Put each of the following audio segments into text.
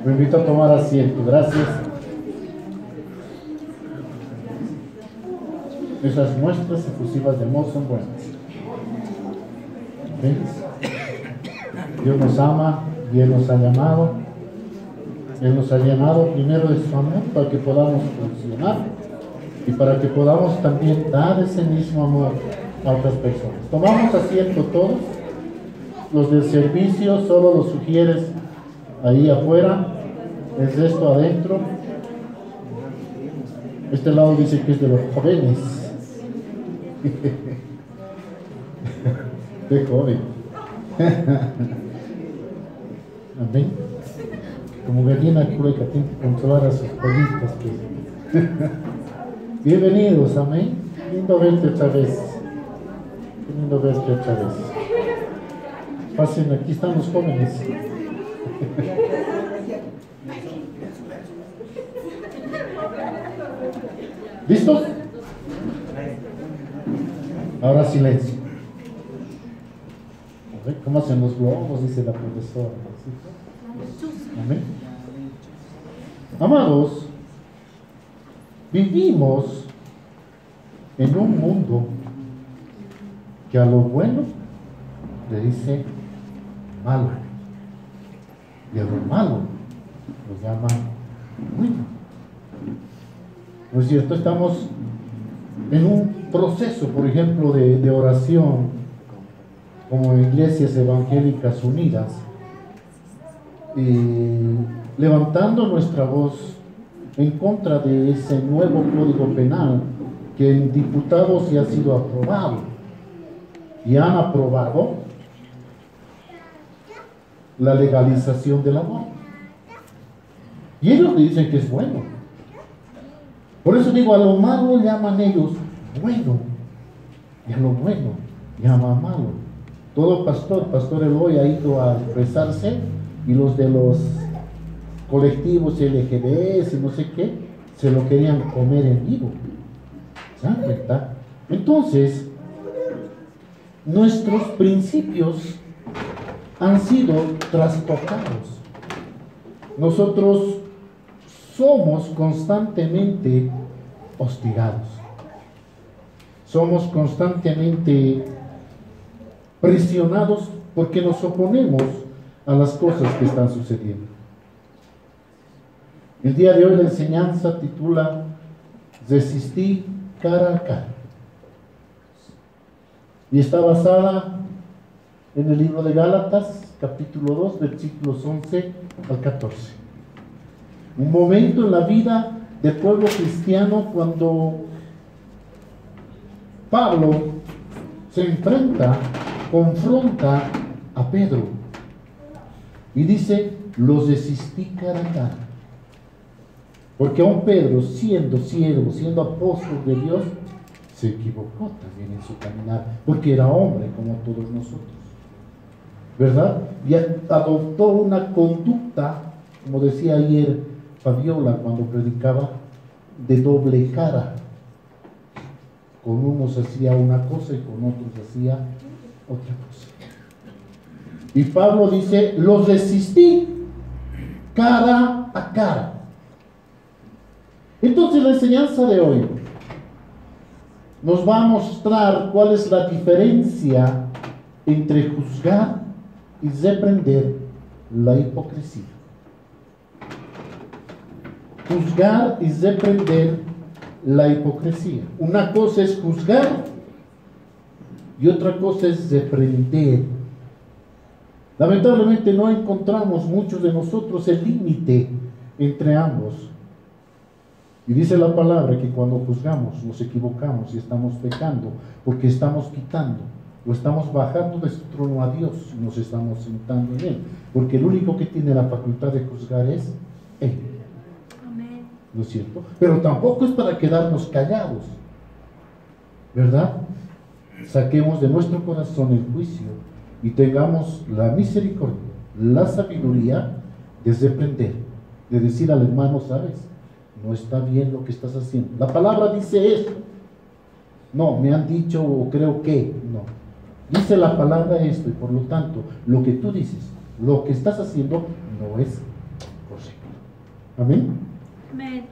Me invito a tomar asiento, gracias. Esas muestras efusivas de amor son buenas. ¿Ves? Dios nos ama y Él nos ha llamado. Él nos ha llamado primero de su amor para que podamos funcionar y para que podamos también dar ese mismo amor a otras personas. Tomamos asiento todos. Los del servicio solo los sugieres ahí afuera, el resto adentro. Este lado dice que es de los jóvenes. De joven. Amén. Como gallina cueca tiene que controlar a sus pollitas. Pues. Bienvenidos, amén. Lindo verte otra vez. Qué lindo verte otra vez. Pasen, aquí están los jóvenes. ¿Listos? Ahora silencio. A ver cómo hacen los globos, dice la profesora. Amén. Amados, vivimos en un mundo que a lo bueno le dice malo y a lo malo lo llama bueno. ¿No es cierto? Estamos en un proceso, por ejemplo, de oración como Iglesias Evangélicas Unidas, levantando nuestra voz en contra de ese nuevo Código Penal que en diputados ya ha sido aprobado y han aprobado la legalización del amor. Y ellos dicen que es bueno. Por eso digo, a lo malo llaman ellos bueno, y a lo bueno llama malo. Todo pastor Eloy ha ido a expresarse, y los de los colectivos LGBs y no sé qué, se lo querían comer en vivo. ¿Se dan cuenta? Entonces, nuestros principios han sido trastocados. Nosotros somos constantemente hostigados. Somos constantemente presionados porque nos oponemos a las cosas que están sucediendo. El día de hoy la enseñanza titula Resistí cara a cara. Y está basada en el libro de Gálatas, capítulo 2, versículos 11 al 14. Un momento en la vida del pueblo cristiano cuando Pablo se enfrenta, confronta a Pedro y dice, los resistí cara a cara. Porque aún Pedro, siendo siervo, siendo apóstol de Dios, se equivocó también en su caminar, porque era hombre como todos nosotros, ¿verdad? Y adoptó una conducta, como decía ayer Fabiola cuando predicaba, de doble cara. Con unos hacía una cosa y con otros hacía otra cosa. Y Pablo dice, los resistí cara a cara. Entonces la enseñanza de hoy nos va a mostrar cuál es la diferencia entre juzgar y reprender la hipocresía. Juzgar y reprender la hipocresía. Una cosa es juzgar y otra cosa es reprender. Lamentablemente no encontramos muchos de nosotros el límite entre ambos. Y dice la palabra que cuando juzgamos nos equivocamos y estamos pecando, porque estamos quitando o estamos bajando de su trono a Dios y nos estamos sentando en Él, porque el único que tiene la facultad de juzgar es Él. Amén. ¿No es cierto? Pero tampoco es para quedarnos callados, ¿verdad? Saquemos de nuestro corazón el juicio y tengamos la misericordia, la sabiduría de reprender, de decir al hermano, ¿sabes? No está bien lo que estás haciendo. La palabra dice esto. No, me han dicho o creo que. No. Dice la palabra esto y por lo tanto, lo que tú dices, lo que estás haciendo no es correcto. Amén. Amén.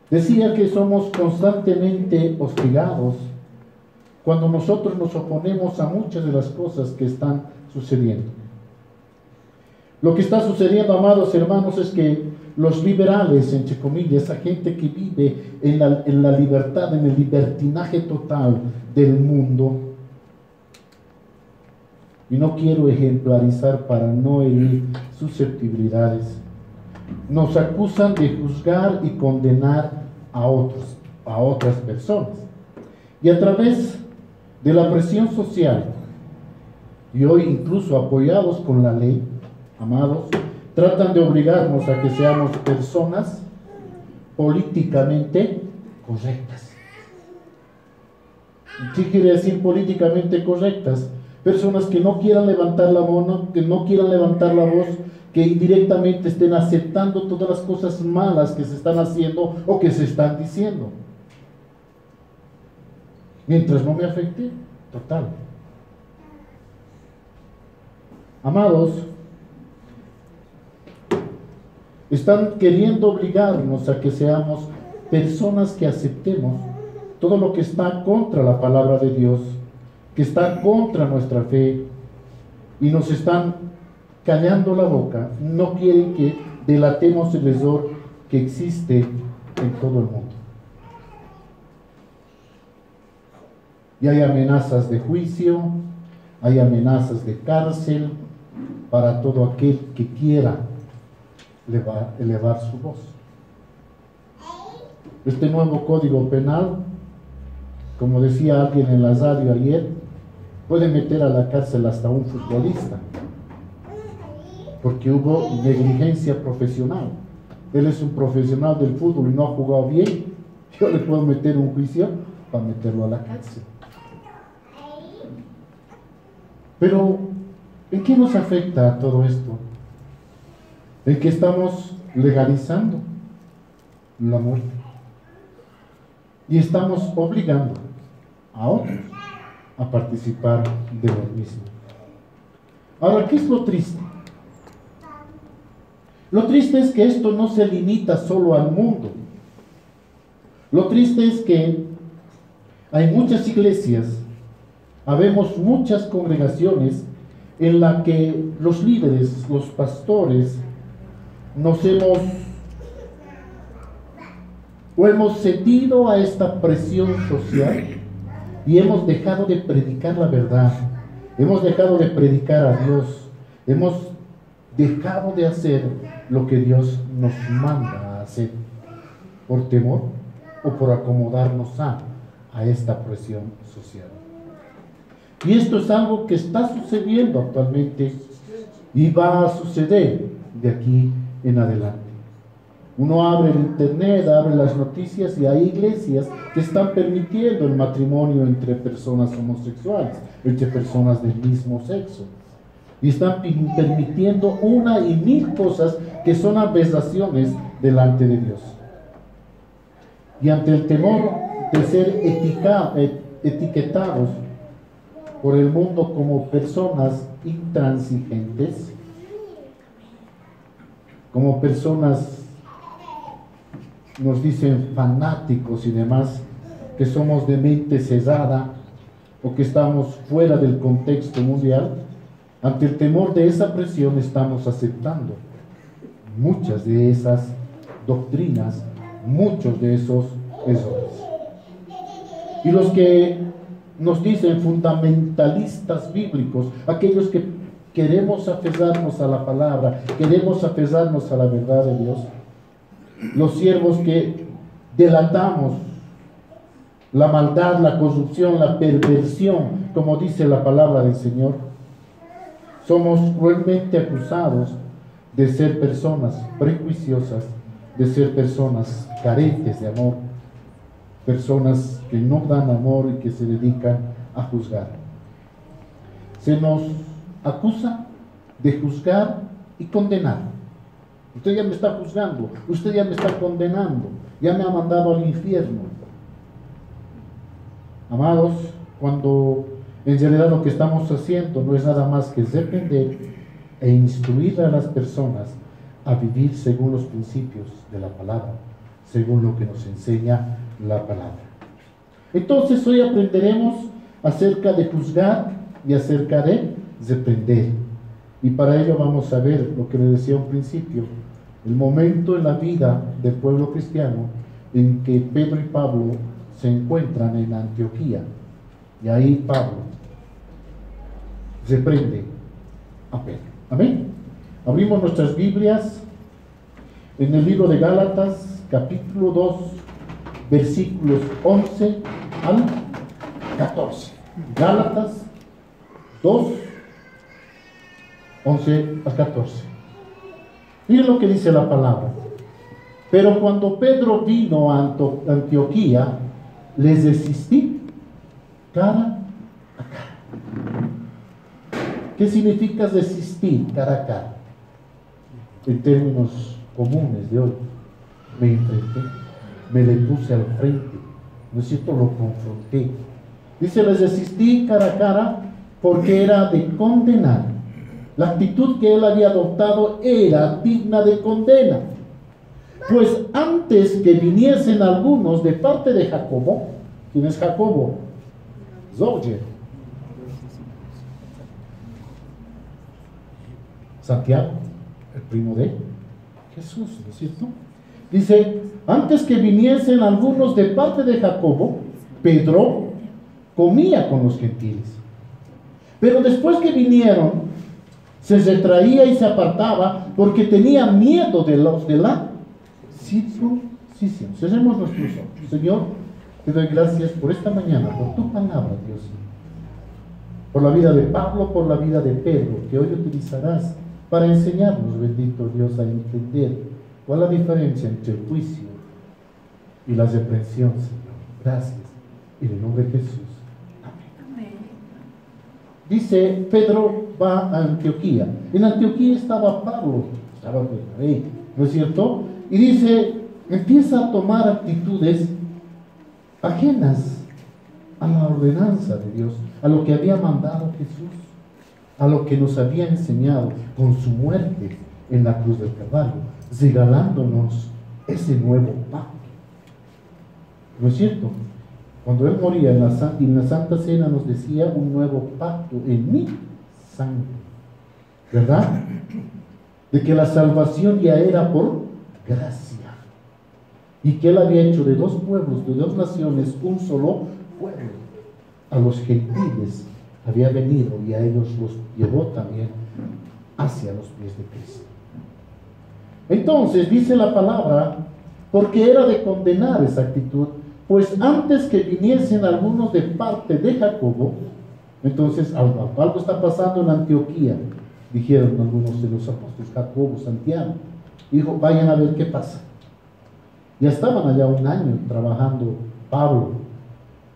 Decía que somos constantemente hostigados cuando nosotros nos oponemos a muchas de las cosas que están sucediendo. Lo que está sucediendo, amados hermanos, es que los liberales, entre comillas, esa gente que vive en la libertad, en el libertinaje total del mundo, y no quiero ejemplarizar para no herir susceptibilidades, nos acusan de juzgar y condenar a otras personas. Y a través de la presión social, y hoy incluso apoyados con la ley, amados, tratan de obligarnos a que seamos personas políticamente correctas. ¿Qué quiere decir políticamente correctas? Personas que no quieran levantar la mano, que no quieran levantar la voz, que indirectamente estén aceptando todas las cosas malas que se están haciendo o que se están diciendo. Mientras no me afecte, total. Amados, están queriendo obligarnos a que seamos personas que aceptemos todo lo que está contra la palabra de Dios, que está contra nuestra fe, y nos están callando la boca. No quieren que delatemos el error que existe en todo el mundo. Y hay amenazas de juicio, hay amenazas de cárcel para todo aquel que quiera elevar su voz. Este nuevo código penal, como decía alguien en la radio ayer, puede meter a la cárcel hasta un futbolista, porque hubo negligencia profesional. Él es un profesional del fútbol y no ha jugado bien. Yo le puedo meter un juicio para meterlo a la cárcel. Pero, ¿en qué nos afecta todo esto? En que estamos legalizando la muerte y estamos obligando a otros a participar de lo mismo. Ahora, ¿qué es lo triste? Lo triste es que esto no se limita solo al mundo. Lo triste es que hay muchas iglesias, habemos muchas congregaciones en las que los líderes, los pastores, hemos cedido a esta presión social y hemos dejado de predicar la verdad, hemos dejado de predicar a Dios, hemos dejado de hacer lo que Dios nos manda a hacer por temor o por acomodarnos a esta presión social. Y esto es algo que está sucediendo actualmente y va a suceder de aquí en adelante. Uno abre el internet, abre las noticias y hay iglesias que están permitiendo el matrimonio entre personas homosexuales, entre personas del mismo sexo. Y están permitiendo una y mil cosas que son aberraciones delante de Dios. Y ante el temor de ser etiquetados por el mundo como personas intransigentes, como personas, nos dicen fanáticos y demás, que somos de mente cerrada o que estamos fuera del contexto mundial, ante el temor de esa presión estamos aceptando muchas de esas doctrinas, muchos de esos errores. Y los que nos dicen fundamentalistas bíblicos, aquellos que queremos aferrarnos a la palabra, queremos aferrarnos a la verdad de Dios, los siervos que delatamos la maldad, la corrupción, la perversión, como dice la palabra del Señor, somos cruelmente acusados de ser personas prejuiciosas, de ser personas carentes de amor, personas que no dan amor y que se dedican a juzgar. Se nos acusa de juzgar y condenar. Usted ya me está juzgando, usted ya me está condenando, ya me ha mandado al infierno. Amados, cuando En realidad lo que estamos haciendo no es nada más que reprender e instruir a las personas a vivir según los principios de la palabra, según lo que nos enseña la palabra. Entonces hoy aprenderemos acerca de juzgar y acerca de reprender. Y para ello vamos a ver lo que le decía al principio, el momento en la vida del pueblo cristiano en que Pedro y Pablo se encuentran en Antioquía. Y ahí Pablo reprende a Pedro. Amén. Abrimos nuestras Biblias en el libro de Gálatas, capítulo 2, versículos 11 al 14. Gálatas 2, 11 al 14. Miren lo que dice la palabra. Pero cuando Pedro vino a Antioquía, les resistí cara a cara. ¿Qué significa resistir cara a cara? En términos comunes de hoy, me enfrenté, me le puse al frente, ¿no es cierto? Lo confronté. Dice, les resistí cara a cara porque era de condenar. La actitud que él había adoptado era digna de condena. Pues antes que viniesen algunos de parte de Jacobo, ¿quién es Jacobo? Zoger. Santiago, el primo de Jesús, ¿no es cierto? Dice, antes que viniesen algunos de parte de Jacobo, Pedro comía con los gentiles. Pero después que vinieron, se retraía y se apartaba porque tenía miedo de los de la circuncisión. Cerremos nuestros ojos. Señor, te doy gracias por esta mañana, por tu palabra, Dios mío. Por la vida de Pablo, por la vida de Pedro, que hoy utilizarás para enseñarnos, bendito Dios, a entender cuál es la diferencia entre el juicio y la reprensión, Señor. Gracias. En el nombre de Jesús. Amén. Dice, Pedro va a Antioquía. En Antioquía estaba Pablo, estaba Bernabé, ¿no es cierto? Y dice, empieza a tomar actitudes ajenas a la ordenanza de Dios, a lo que había mandado Jesús, a lo que nos había enseñado con su muerte en la cruz del Calvario, regalándonos ese nuevo pacto. ¿No es cierto? Cuando Él moría en la Santa Cena nos decía un nuevo pacto en mi sangre, ¿verdad? De que la salvación ya era por gracia y que Él había hecho de dos pueblos, de dos naciones, un solo pueblo. A los gentiles había venido y a ellos los llevó también hacia los pies de Cristo. Entonces dice la palabra, porque era de condenar esa actitud, pues antes que viniesen algunos de parte de Jacobo, entonces algo está pasando en Antioquía, dijeron algunos de los apóstoles, Jacobo, Santiago, dijo, vayan a ver qué pasa. Ya estaban allá un año trabajando Pablo,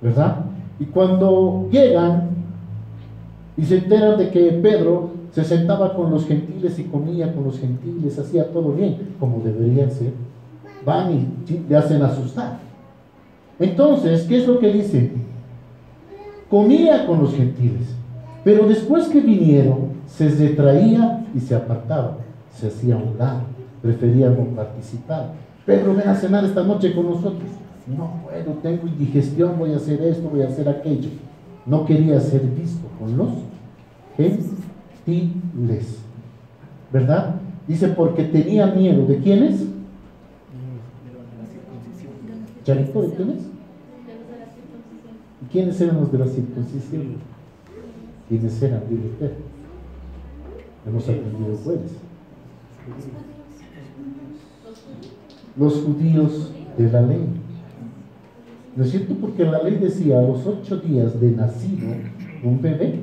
¿verdad? Y cuando llegan y se enteran de que Pedro se sentaba con los gentiles y comía con los gentiles, hacía todo bien, como debería ser, van y le hacen asustar. Entonces, ¿qué es lo que dice? Comía con los gentiles, pero después que vinieron, se retraía y se apartaba, se hacía a un lado, prefería no participar. Pedro, ven a cenar esta noche con nosotros. No puedo, tengo indigestión, voy a hacer esto, voy a hacer aquello. No quería ser visto con los gentiles, ¿verdad? Dice, porque tenía miedo. ¿De quiénes? ¿Charito, de quiénes? ¿Y quiénes eran los de la circuncisión? ¿Quiénes eran? Dile usted. Hemos aprendido jueves. Los judíos de la ley. ¿No es cierto? Porque la ley decía, a los 8 días de nacido un bebé,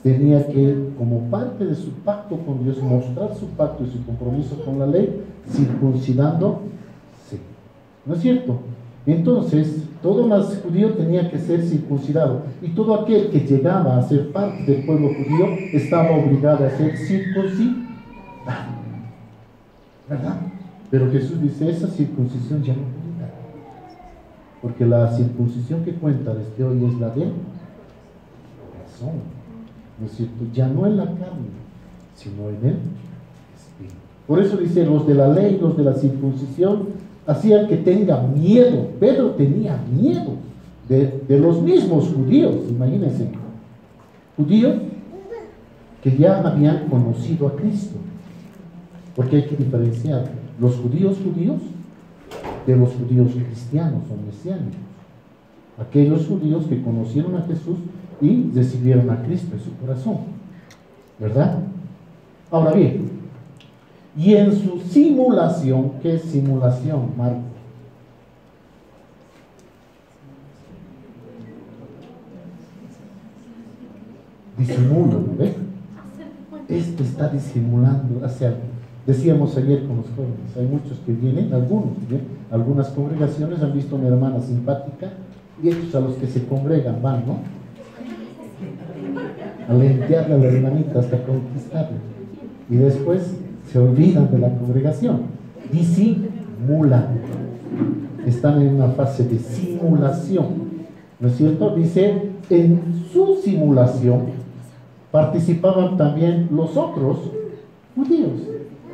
tenía que, como parte de su pacto con Dios, mostrar su pacto y su compromiso con la ley, circuncidándose. ¿No es cierto? Entonces, todo más judío tenía que ser circuncidado, y todo aquel que llegaba a ser parte del pueblo judío estaba obligado a ser circuncidado, ¿verdad? Pero Jesús dice, esa circuncisión ya no cuenta, porque la circuncisión que cuenta desde hoy es la de corazón, ¿no es cierto? Ya no en la carne, sino en el espíritu. Por eso dice, los de la ley, los de la circuncisión, hacían que tenga miedo. Pedro tenía miedo de los mismos judíos, imagínense, judíos que ya habían conocido a Cristo, porque hay que diferenciar los judíos de los judíos cristianos o mesiánicos, aquellos judíos que conocieron a Jesús y recibieron a Cristo en su corazón, ¿verdad? Ahora bien, y en su simulación, ¿qué es simulación, Marco? Disimula, ¿no ve? Este está disimulando hacia algo. Decíamos ayer con los jóvenes, hay muchos que vienen, algunas congregaciones han visto a una hermana simpática y ellos a los que se congregan van, ¿no? A lentearle a la hermanita hasta conquistarla. Y después se olvidan de la congregación. Disimulan. Están en una fase de simulación, ¿no es cierto? Dice, en su simulación participaban también los otros judíos.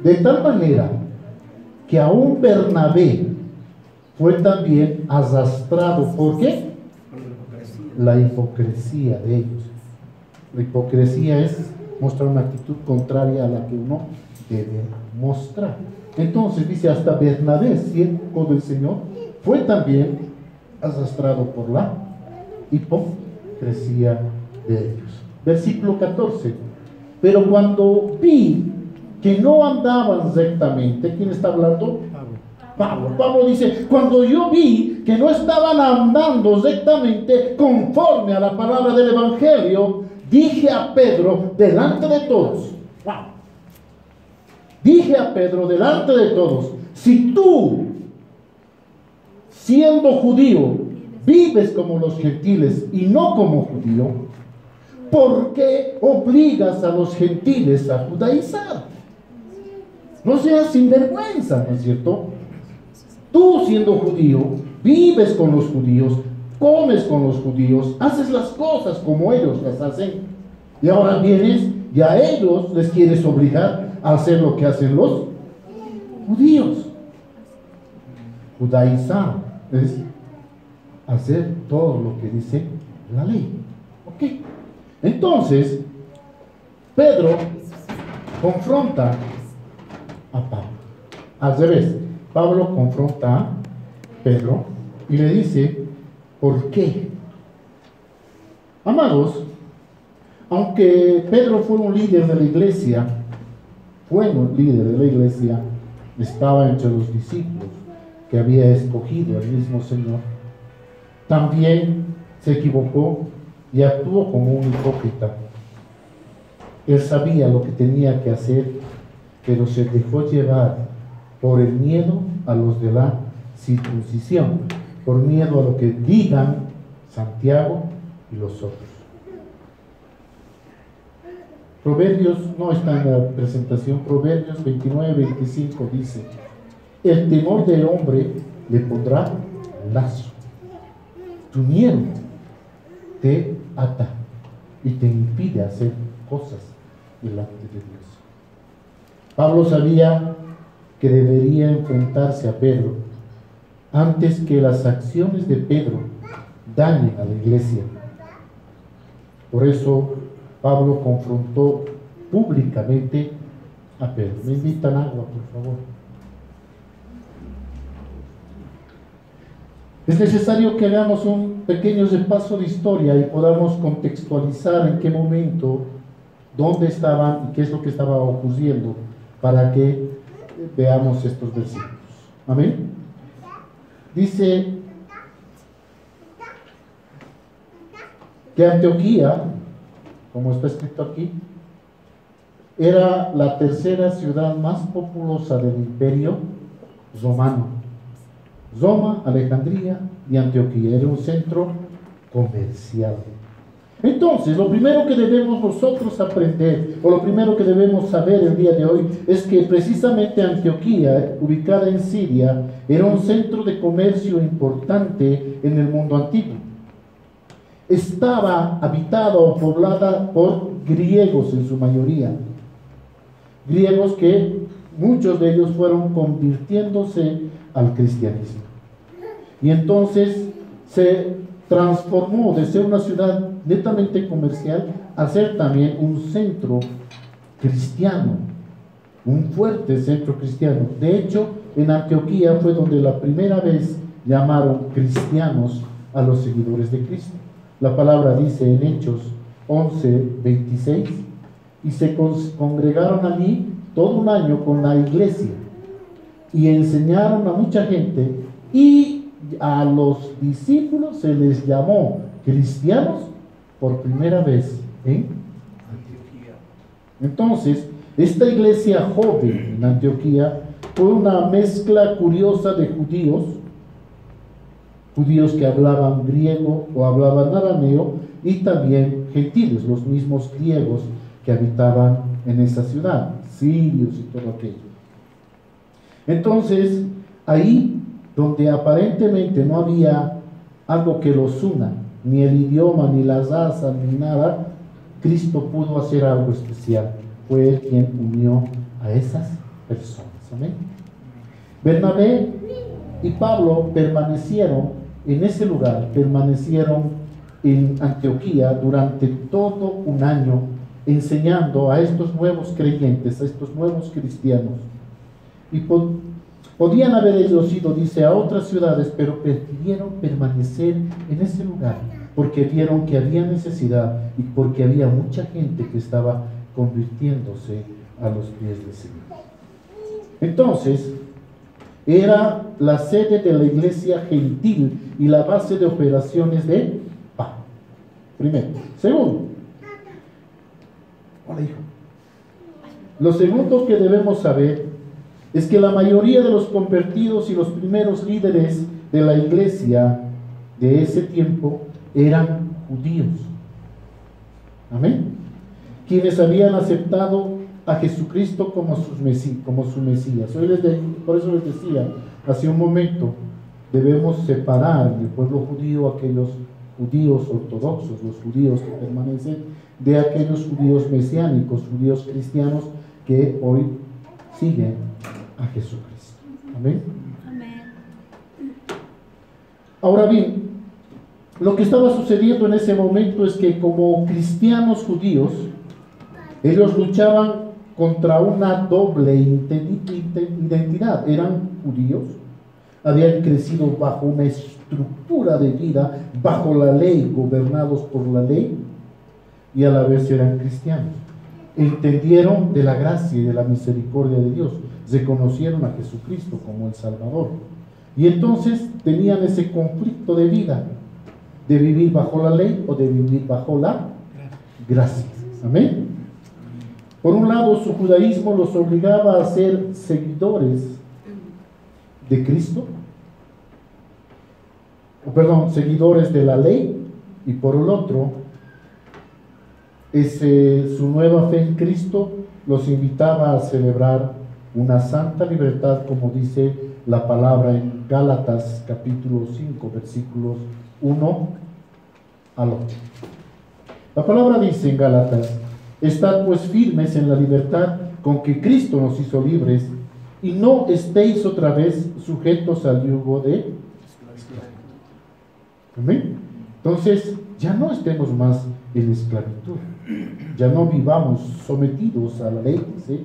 De tal manera que aún Bernabé fue también arrastrado. ¿Por qué? La hipocresía de ellos. La hipocresía es mostrar una actitud contraria a la que uno debe mostrar. Entonces dice, hasta Bernabé, siervo del Señor, fue también arrastrado por la hipocresía de ellos. Versículo 14. Pero cuando vi que no andaban rectamente, ¿quién está hablando? Pablo dice, cuando yo vi que no estaban andando rectamente conforme a la palabra del Evangelio, dije a Pedro delante de todos, dije a Pedro delante de todos, si tú, siendo judío, vives como los gentiles y no como judío, ¿por qué obligas a los gentiles a judaizar? No seas sinvergüenza, ¿no es cierto? Tú, siendo judío, vives con los judíos, comes con los judíos, haces las cosas como ellos las hacen, y ahora vienes y a ellos les quieres obligar a hacer lo que hacen los judíos. Judaizar es hacer todo lo que dice la ley. ¿Ok? Entonces, Pedro confronta a Pablo. Al revés, Pablo confronta a Pedro y le dice, ¿por qué? Amados, aunque Pedro fue un líder de la iglesia, estaba entre los discípulos que había escogido el mismo Señor, también se equivocó y actuó como un hipócrita. Él sabía lo que tenía que hacer, pero se dejó llevar por el miedo a los de la circuncisión, por miedo a lo que digan Santiago y los otros. Proverbios, no está en la presentación, Proverbios 29-25 dice, el temor del hombre le pondrá lazo, tu miedo te ata y te impide hacer cosas delante de Dios. Pablo sabía que debería enfrentarse a Pedro antes que las acciones de Pedro dañen a la iglesia. Por eso Pablo confrontó públicamente a Pedro. Me invitan agua, por favor. Es necesario que hagamos un pequeño repaso de historia y podamos contextualizar en qué momento, dónde estaban y qué es lo que estaba ocurriendo para que veamos estos versículos. Amén. Dice que Antioquía, como está escrito aquí, era la tercera ciudad más populosa del Imperio Romano. Roma, Alejandría y Antioquía era un centro comercial. Entonces, lo primero que debemos nosotros aprender, o lo primero que debemos saber el día de hoy, es que precisamente Antioquía, ubicada en Siria, era un centro de comercio importante en el mundo antiguo. estaba habitada o poblada por griegos en su mayoría. Griegos que muchos de ellos fueron convirtiéndose al cristianismo. Y entonces se transformó de ser una ciudad netamente comercial a ser también un centro cristiano, un fuerte centro cristiano. De hecho, en Antioquía fue donde la primera vez llamaron cristianos a los seguidores de Cristo. La palabra dice en Hechos 11:26, y se congregaron allí todo un año con la iglesia y enseñaron a mucha gente, y a los discípulos se les llamó cristianos por primera vez en Antioquía. Entonces, esta iglesia joven en Antioquía fue una mezcla curiosa de judíos que hablaban griego o hablaban arameo, y también gentiles, los mismos griegos que habitaban en esa ciudad, sirios y todo aquello. Entonces, ahí donde aparentemente no había algo que los una, ni el idioma, ni la raza, ni nada, Cristo pudo hacer algo especial. Fue Él quien unió a esas personas. Amén. Bernabé y Pablo permanecieron en ese lugar, permanecieron en Antioquía durante todo un año, enseñando a estos nuevos creyentes, a estos nuevos cristianos. Y podían haber ellos ido, dice, a otras ciudades, pero prefirieron permanecer en ese lugar, porque vieron que había necesidad y porque había mucha gente que estaba convirtiéndose a los pies del Señor. Entonces, era la sede de la iglesia gentil y la base de operaciones de Pablo. Primero. Segundo. Hola, hijo. Lo segundo que debemos saber es que la mayoría de los convertidos y los primeros líderes de la iglesia de ese tiempo eran judíos. Amén. Quienes habían aceptado a Jesucristo como su Mesías. Por eso les decía hace un momento, debemos separar del pueblo judío aquellos judíos ortodoxos, los judíos que permanecen, de aquellos judíos mesiánicos, judíos cristianos que hoy siguen a Jesucristo. Amén. Ahora bien, lo que estaba sucediendo en ese momento es que como cristianos judíos, ellos luchaban contra una doble identidad. Eran judíos, habían crecido bajo una estructura de vida, bajo la ley, gobernados por la ley, y a la vez eran cristianos. Entendieron de la gracia y de la misericordia de Dios, reconocieron a Jesucristo como el Salvador, y entonces tenían ese conflicto de vida, de vivir bajo la ley o de vivir bajo la gracia. Amén. Por un lado, su judaísmo los obligaba a ser seguidores de Cristo, seguidores de la ley, y por el otro, su nueva fe en Cristo los invitaba a celebrar una santa libertad, como dice la palabra en Gálatas capítulo 5, versículos 1 al 8. La palabra dice en Gálatas: estad pues firmes en la libertad con que Cristo nos hizo libres, y no estéis otra vez sujetos al yugo de esclavitud. Amén. Entonces, ya no estemos más en esclavitud, ya no vivamos sometidos a la ley, ¿sí?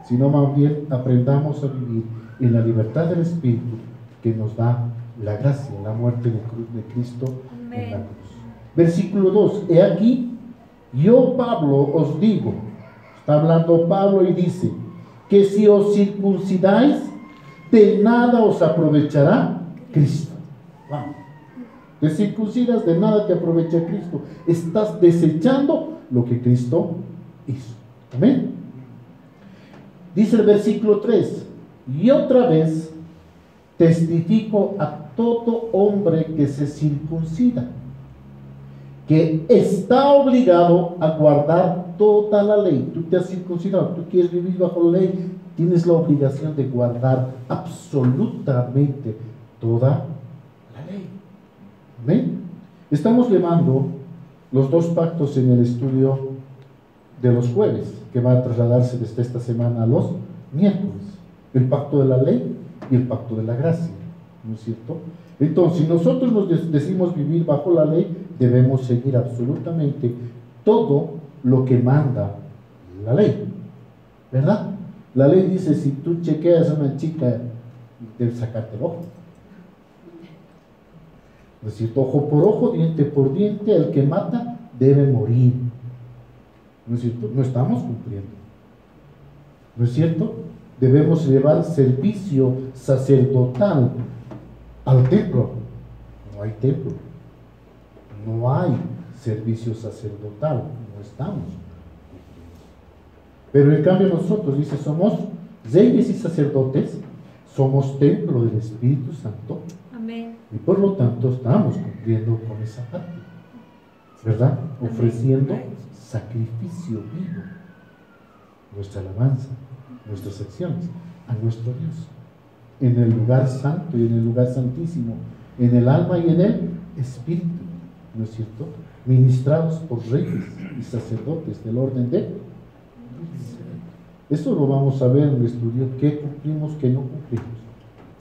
Sino más bien aprendamos a vivir en la libertad del Espíritu que nos da la gracia, la muerte de Cristo en la cruz. Versículo 2: he aquí, yo Pablo os digo, está hablando Pablo y dice, que si os circuncidáis, de nada os aprovechará Cristo. Wow. Te circuncidas, de nada te aprovecha Cristo. Estás desechando lo que Cristo hizo. Amén. Dice el versículo 3: y otra vez testifico a todo hombre que se circuncida, que está obligado a guardar toda la ley. Tú te has circuncidado, tú quieres vivir bajo la ley, tienes la obligación de guardar absolutamente toda la ley. ¿Ven? Estamos llevando los dos pactos en el estudio de los jueves, que va a trasladarse desde esta semana a los miércoles. El pacto de la ley y el pacto de la gracia, ¿no es cierto? Entonces, si nosotros nos decimos vivir bajo la ley, debemos seguir absolutamente todo lo que manda la ley, ¿verdad? La ley dice, si tú chequeas a una chica, debes sacarte el ojo. ¿No es cierto? Ojo por ojo, diente por diente, el que mata debe morir. ¿No es cierto? No estamos cumpliendo. ¿No es cierto? Debemos llevar servicio sacerdotal al templo. No hay templo. No hay servicio sacerdotal. No estamos. Pero en cambio nosotros, dice, somos reyes y sacerdotes, somos templo del Espíritu Santo. Amén. Y por lo tanto estamos cumpliendo con esa parte, ¿verdad? Ofreciendo sacrificio vivo, nuestra alabanza, nuestras acciones a nuestro Dios, en el lugar santo y en el lugar santísimo, en el alma y en el espíritu, ¿no es cierto? Ministrados por reyes y sacerdotes del orden de... Eso lo vamos a ver en el estudio, qué cumplimos, qué no cumplimos.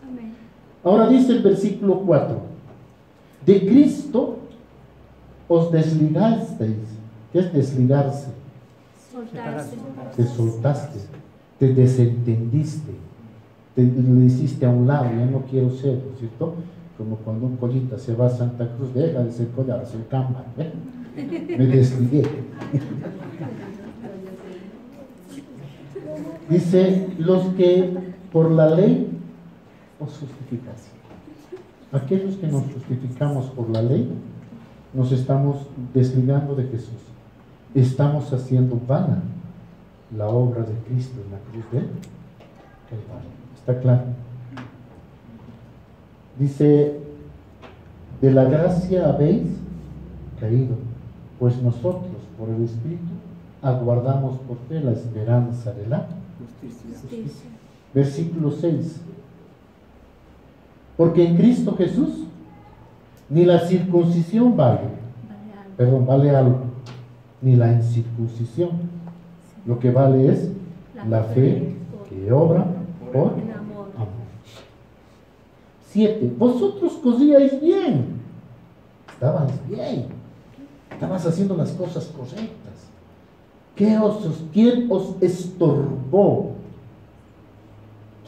Amén. Ahora dice el versículo 4, de Cristo os desligasteis. ¿Qué es desligarse? Soltarse. Te soltaste, te desentendiste, le hiciste a un lado, ya no quiero ser, ¿no es cierto? Como cuando un collita se va a Santa Cruz, deja de ser collar, ser camba, ¿eh? Me desligué. Dice, los que por la ley os justificáis. Aquellos que nos justificamos por la ley, nos estamos desligando de Jesús. Estamos haciendo vana la obra de Cristo en la cruz de Calvario. ¿Está claro? Dice, de la gracia habéis caído, pues nosotros por el Espíritu aguardamos por fe la esperanza de la justicia. Versículo 6. Porque en Cristo Jesús ni la circuncisión vale algo, ni la incircuncisión. Lo que vale es la fe que obra por amor. 7. Vosotros cosíais bien. Estabas bien. Estabas haciendo las cosas correctas. ¿Quién os estorbó?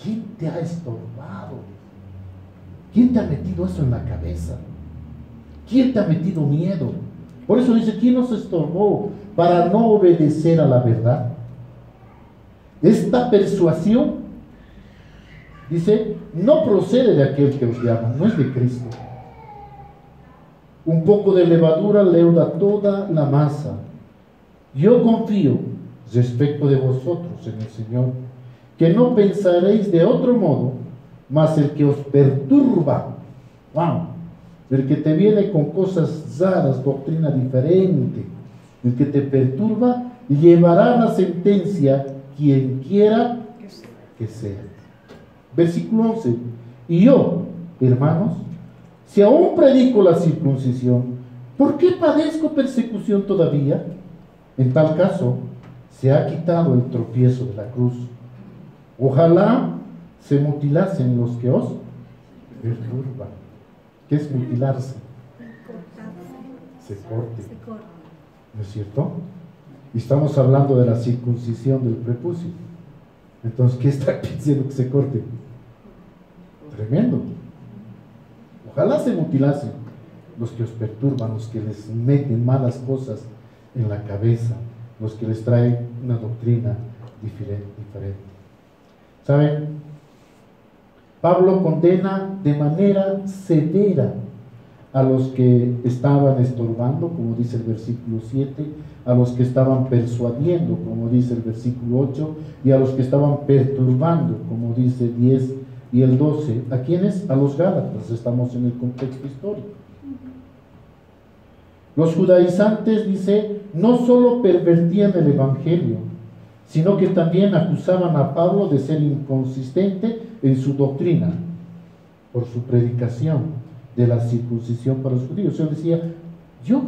¿Quién te ha estorbado? ¿Quién te ha metido eso en la cabeza? ¿Quién te ha metido miedo? Por eso dice, ¿quién os estorbó para no obedecer a la verdad? Esta persuasión, dice, no procede de aquel que os llama, no es de Cristo. Un poco de levadura leuda toda la masa. Yo confío respecto de vosotros en el Señor, que no pensaréis de otro modo, mas el que os perturba, el que te viene con cosas raras, doctrina diferente, el que te perturba, llevará la sentencia quien quiera que sea. Versículo 11. Y yo, hermanos, si aún predico la circuncisión, ¿por qué padezco persecución todavía? En tal caso, se ha quitado el tropiezo de la cruz. Ojalá se mutilasen los que os perturban. ¿Qué es mutilarse? Se corte. ¿No es cierto? Y estamos hablando de la circuncisión del prepucio. Entonces, ¿qué está diciendo que se corte? Tremendo. Ojalá se mutilasen los que os perturban, los que les meten malas cosas en la cabeza, los que les traen una doctrina diferente. ¿Saben? Pablo condena de manera severa a los que estaban estorbando, como dice el versículo 7, a los que estaban persuadiendo, como dice el versículo 8, y a los que estaban perturbando, como dice 10 y el 12. ¿A quiénes? A los Gálatas, estamos en el contexto histórico. Los judaizantes, dice, no solo pervertían el evangelio, sino que también acusaban a Pablo de ser inconsistente en su doctrina por su predicación de la circuncisión para los judíos. Él decía, yo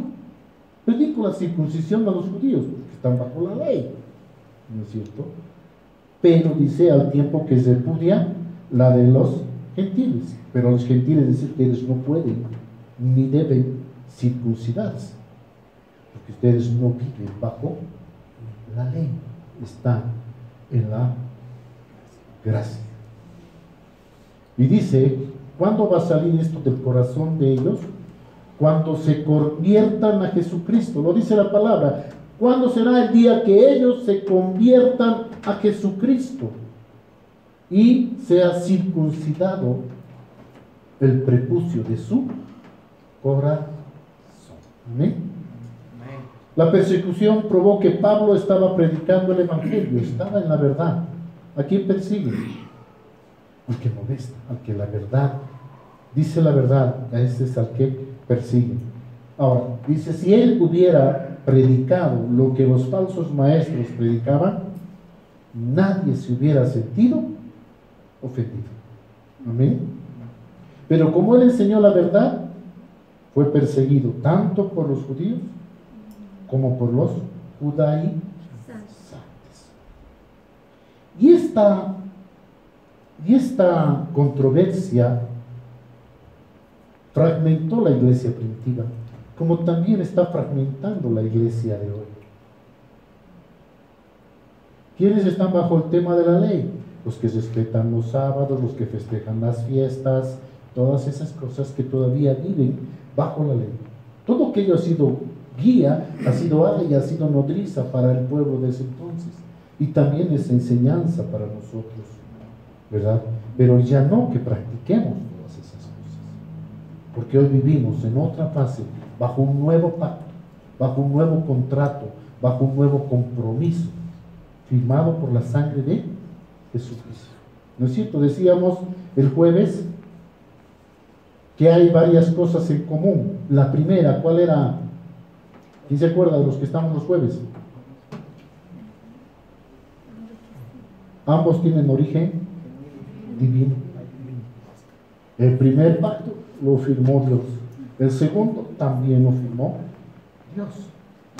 Predico la circuncisión a los judíos, porque están bajo la ley, ¿no es cierto? Pero dice al tiempo que se repudia la de los gentiles. Pero los gentiles dice que ustedes no pueden ni deben circuncidarse, porque ustedes no viven bajo la ley, están en la gracia. Y dice, ¿cuándo va a salir esto del corazón de ellos? Cuando se conviertan a Jesucristo. Lo dice la palabra. ¿Cuándo será el día que ellos se conviertan a Jesucristo y sea circuncidado el prepucio de su corazón? Amén. La persecución probó que Pablo estaba predicando el evangelio, estaba en la verdad. ¿A quién persigue? Al que molesta, al que la verdad dice la verdad, a ese es al que persigue. Ahora, dice, si él hubiera predicado lo que los falsos maestros predicaban, nadie se hubiera sentido ofendido. Amén. Pero como él enseñó la verdad, fue perseguido tanto por los judíos como por los judaizantes. Y esta controversia fragmentó la iglesia primitiva, como también está fragmentando la iglesia de hoy. ¿Quiénes están bajo el tema de la ley? Los que respetan los sábados, los que festejan las fiestas, todas esas cosas que todavía viven bajo la ley. Todo aquello ha sido guía, ha sido aya, ha sido nodriza para el pueblo de ese entonces, y también es enseñanza para nosotros, ¿verdad? Pero ya no que practiquemos todas esas cosas, porque hoy vivimos en otra fase, bajo un nuevo pacto, bajo un nuevo contrato, bajo un nuevo compromiso, firmado por la sangre de Jesucristo. ¿No es cierto? Decíamos el jueves que hay varias cosas en común. La primera, ¿cuál era? ¿Quién se acuerda de los que estamos los jueves? Ambos tienen origen divino. El primer pacto lo firmó Dios. El segundo también lo firmó Dios.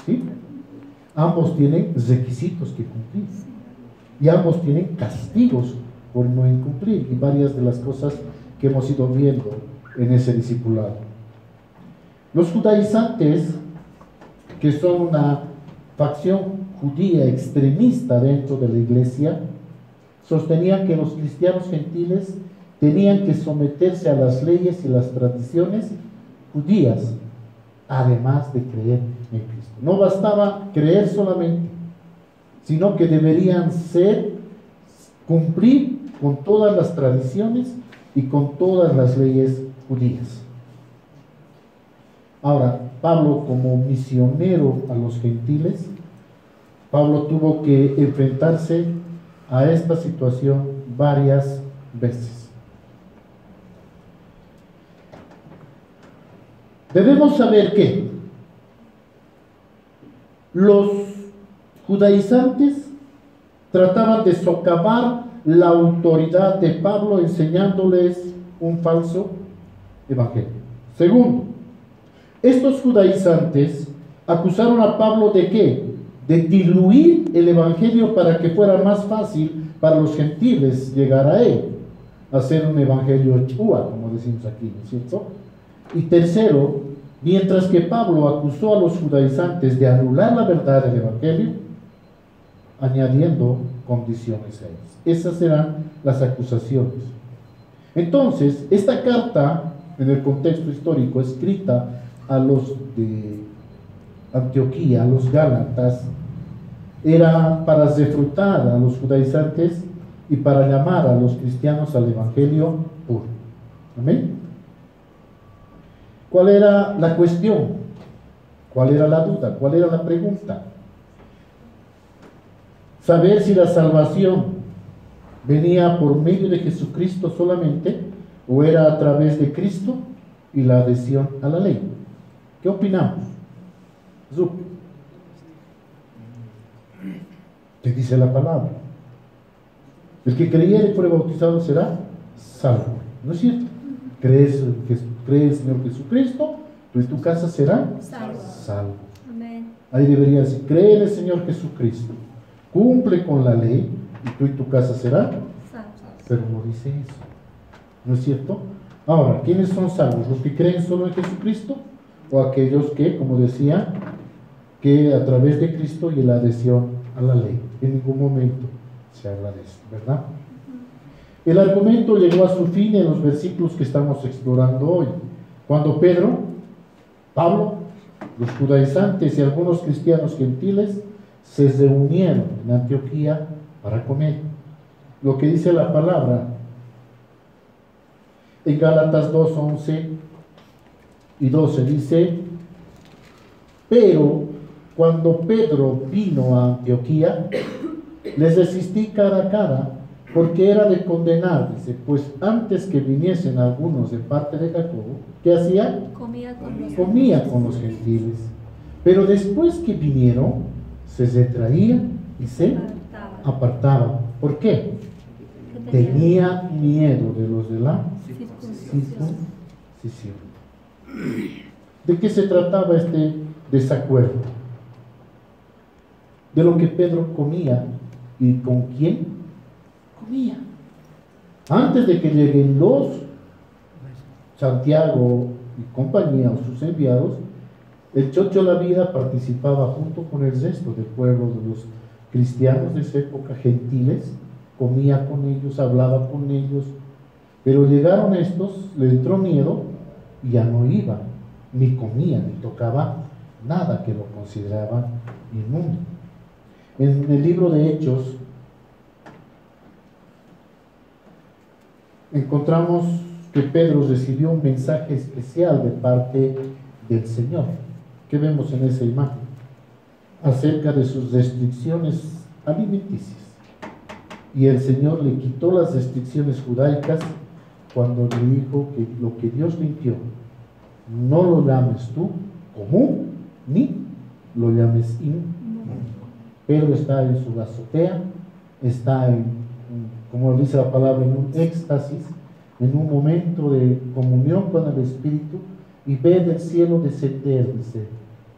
¿Sí? Ambos tienen requisitos que cumplir. Y ambos tienen castigos por no incumplir. Y varias de las cosas que hemos ido viendo en ese discipulado. Los judaizantes, que son una facción judía extremista dentro de la iglesia, sostenían que los cristianos gentiles tenían que someterse a las leyes y las tradiciones judías, además de creer en Cristo. No bastaba creer solamente, sino que deberían cumplir con todas las tradiciones y con todas las leyes judías. Ahora, Pablo, como misionero a los gentiles, Pablo tuvo que enfrentarse a esta situación varias veces. Debemos saber que los judaizantes trataban de socavar la autoridad de Pablo enseñándoles un falso evangelio. Segundo, estos judaizantes acusaron a Pablo ¿de qué? De diluir el evangelio para que fuera más fácil para los gentiles llegar a él, hacer un evangelio chua, como decimos aquí, ¿no es cierto? Y tercero, mientras que Pablo acusó a los judaizantes de anular la verdad del evangelio, añadiendo condiciones a ellos. Esas serán las acusaciones. Entonces, esta carta, en el contexto histórico, escrita a los de Antioquía, a los gálatas, era para refrutar a los judaizantes y para llamar a los cristianos al evangelio puro. ¿Amén? ¿Cuál era la cuestión? ¿Cuál era la duda? ¿Cuál era la pregunta? Saber si la salvación venía por medio de Jesucristo solamente o era a través de Cristo y la adhesión a la ley. ¿Qué opinamos? ¿Qué dice la palabra? El que creyere y fuere bautizado será salvo. ¿No es cierto? Cree en el Señor Jesucristo, tú y tu casa serán salvos. Ahí debería decir, cree en el Señor Jesucristo, cumple con la ley y tú y tu casa serán. Pero no dice eso, ¿no es cierto? Ahora, ¿quiénes son salvos? ¿Los que creen solo en Jesucristo? ¿O aquellos que, como decía, que a través de Cristo y la adhesión a la ley? En ningún momento se habla de eso, ¿verdad? El argumento llegó a su fin en los versículos que estamos explorando hoy, cuando Pedro, Pablo, los judaizantes y algunos cristianos gentiles se reunieron en Antioquía para comer. Lo que dice la palabra en Gálatas 2, 11 y 12 dice: pero cuando Pedro vino a Antioquía, les resistí cara a cara, porque era de condenar, dice, pues antes que viniesen algunos de parte de Jacobo, ¿qué hacía? Comía con los gentiles. Pero después que vinieron, se retraía y se apartaba. ¿Por qué? Tenía miedo de los de la circuncisión. ¿De qué se trataba este desacuerdo? De lo que Pedro comía y con quién comía. Antes de que lleguen los Santiago y compañía o sus enviados, el Chocho La Vida participaba junto con el resto del pueblo de los cristianos de esa época, gentiles, comía con ellos, hablaba con ellos, pero llegaron estos, le entró miedo y ya no iba, ni comía, ni tocaba nada que lo consideraban inmundo. En el libro de Hechos encontramos que Pedro recibió un mensaje especial de parte del Señor. ¿Qué vemos en esa imagen? Acerca de sus restricciones alimenticias. Y el Señor le quitó las restricciones judaicas cuando le dijo que lo que Dios limpió, no lo llames tú común, ni lo llames inmundo. Pedro está en su azotea, está como dice la palabra, en un éxtasis, en un momento de comunión con el Espíritu, y ve del cielo descender, dice,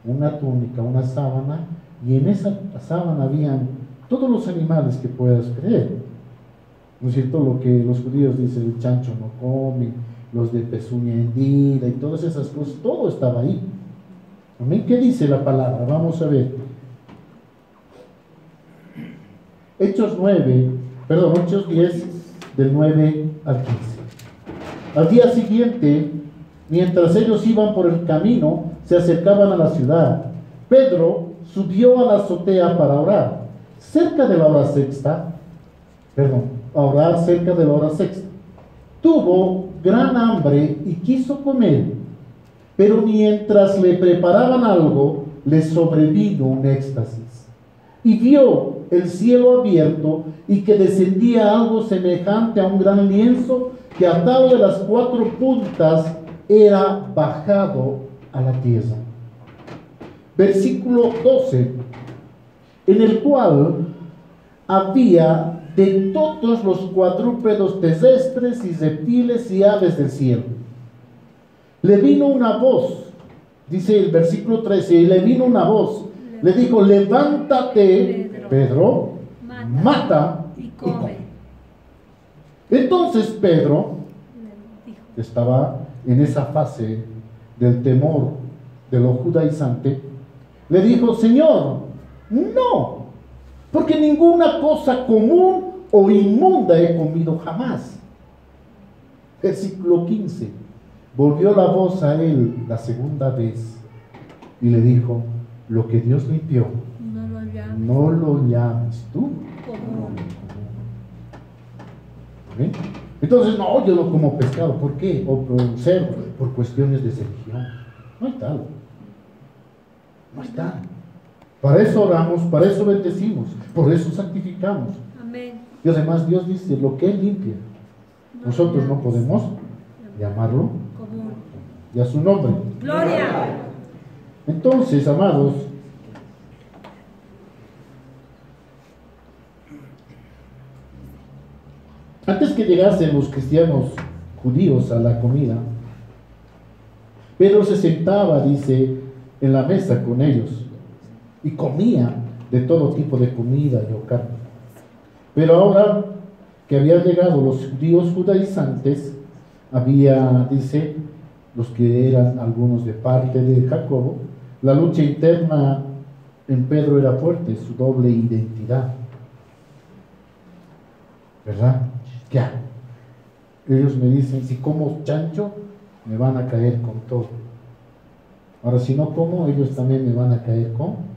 una túnica, una sábana, y en esa sábana habían todos los animales que puedas creer, ¿no es cierto? Lo que los judíos dicen, el chancho no come, los de pezuña hendida y todas esas cosas, todo estaba ahí. ¿Amén? ¿Qué dice la palabra? Vamos a ver. Hechos 10, del 9 al 15. Al día siguiente, mientras ellos iban por el camino, se acercaban a la ciudad. Pedro subió a la azotea para orar. Cerca de la hora sexta, tuvo gran hambre y quiso comer, pero mientras le preparaban algo, le sobrevino un éxtasis, y vio el cielo abierto y que descendía algo semejante a un gran lienzo que atado de las 4 puntas era bajado a la tierra. Versículo 12, en el cual había de todos los cuadrúpedos terrestres y reptiles y aves del cielo. Le vino una voz, dice el versículo 13, y le vino una voz, le dijo: levántate, Pedro, mata y come. Entonces Pedro estaba en esa fase del temor de lo judaizante, le dijo: Señor, no, porque ninguna cosa común o inmunda he comido jamás. Versículo 15, volvió la voz a él la segunda vez y le dijo: lo que Dios limpió, no lo llames tú común. ¿Ven? Entonces, no, yo no como pescado. ¿Por qué? O cerdo, por cuestiones de religión. No hay tal. No hay tal. Para eso oramos, para eso bendecimos, por eso santificamos. Amén. Y además Dios dice, lo que Él limpia, nosotros no podemos llamarlo común. Y a su nombre. Gloria. Entonces, amados, antes que llegasen los cristianos judíos a la comida, Pedro se sentaba, dice, en la mesa con ellos. y comía de todo tipo de comida y carne. Pero ahora que habían llegado los judíos judaizantes, había, dice, los que eran algunos de parte de Jacobo, la lucha interna en Pedro era fuerte, su doble identidad. ¿Verdad? ¿Qué hago? Ellos me dicen, si como chancho, me van a caer con todo. Ahora, si no como, ellos también me van a caer con.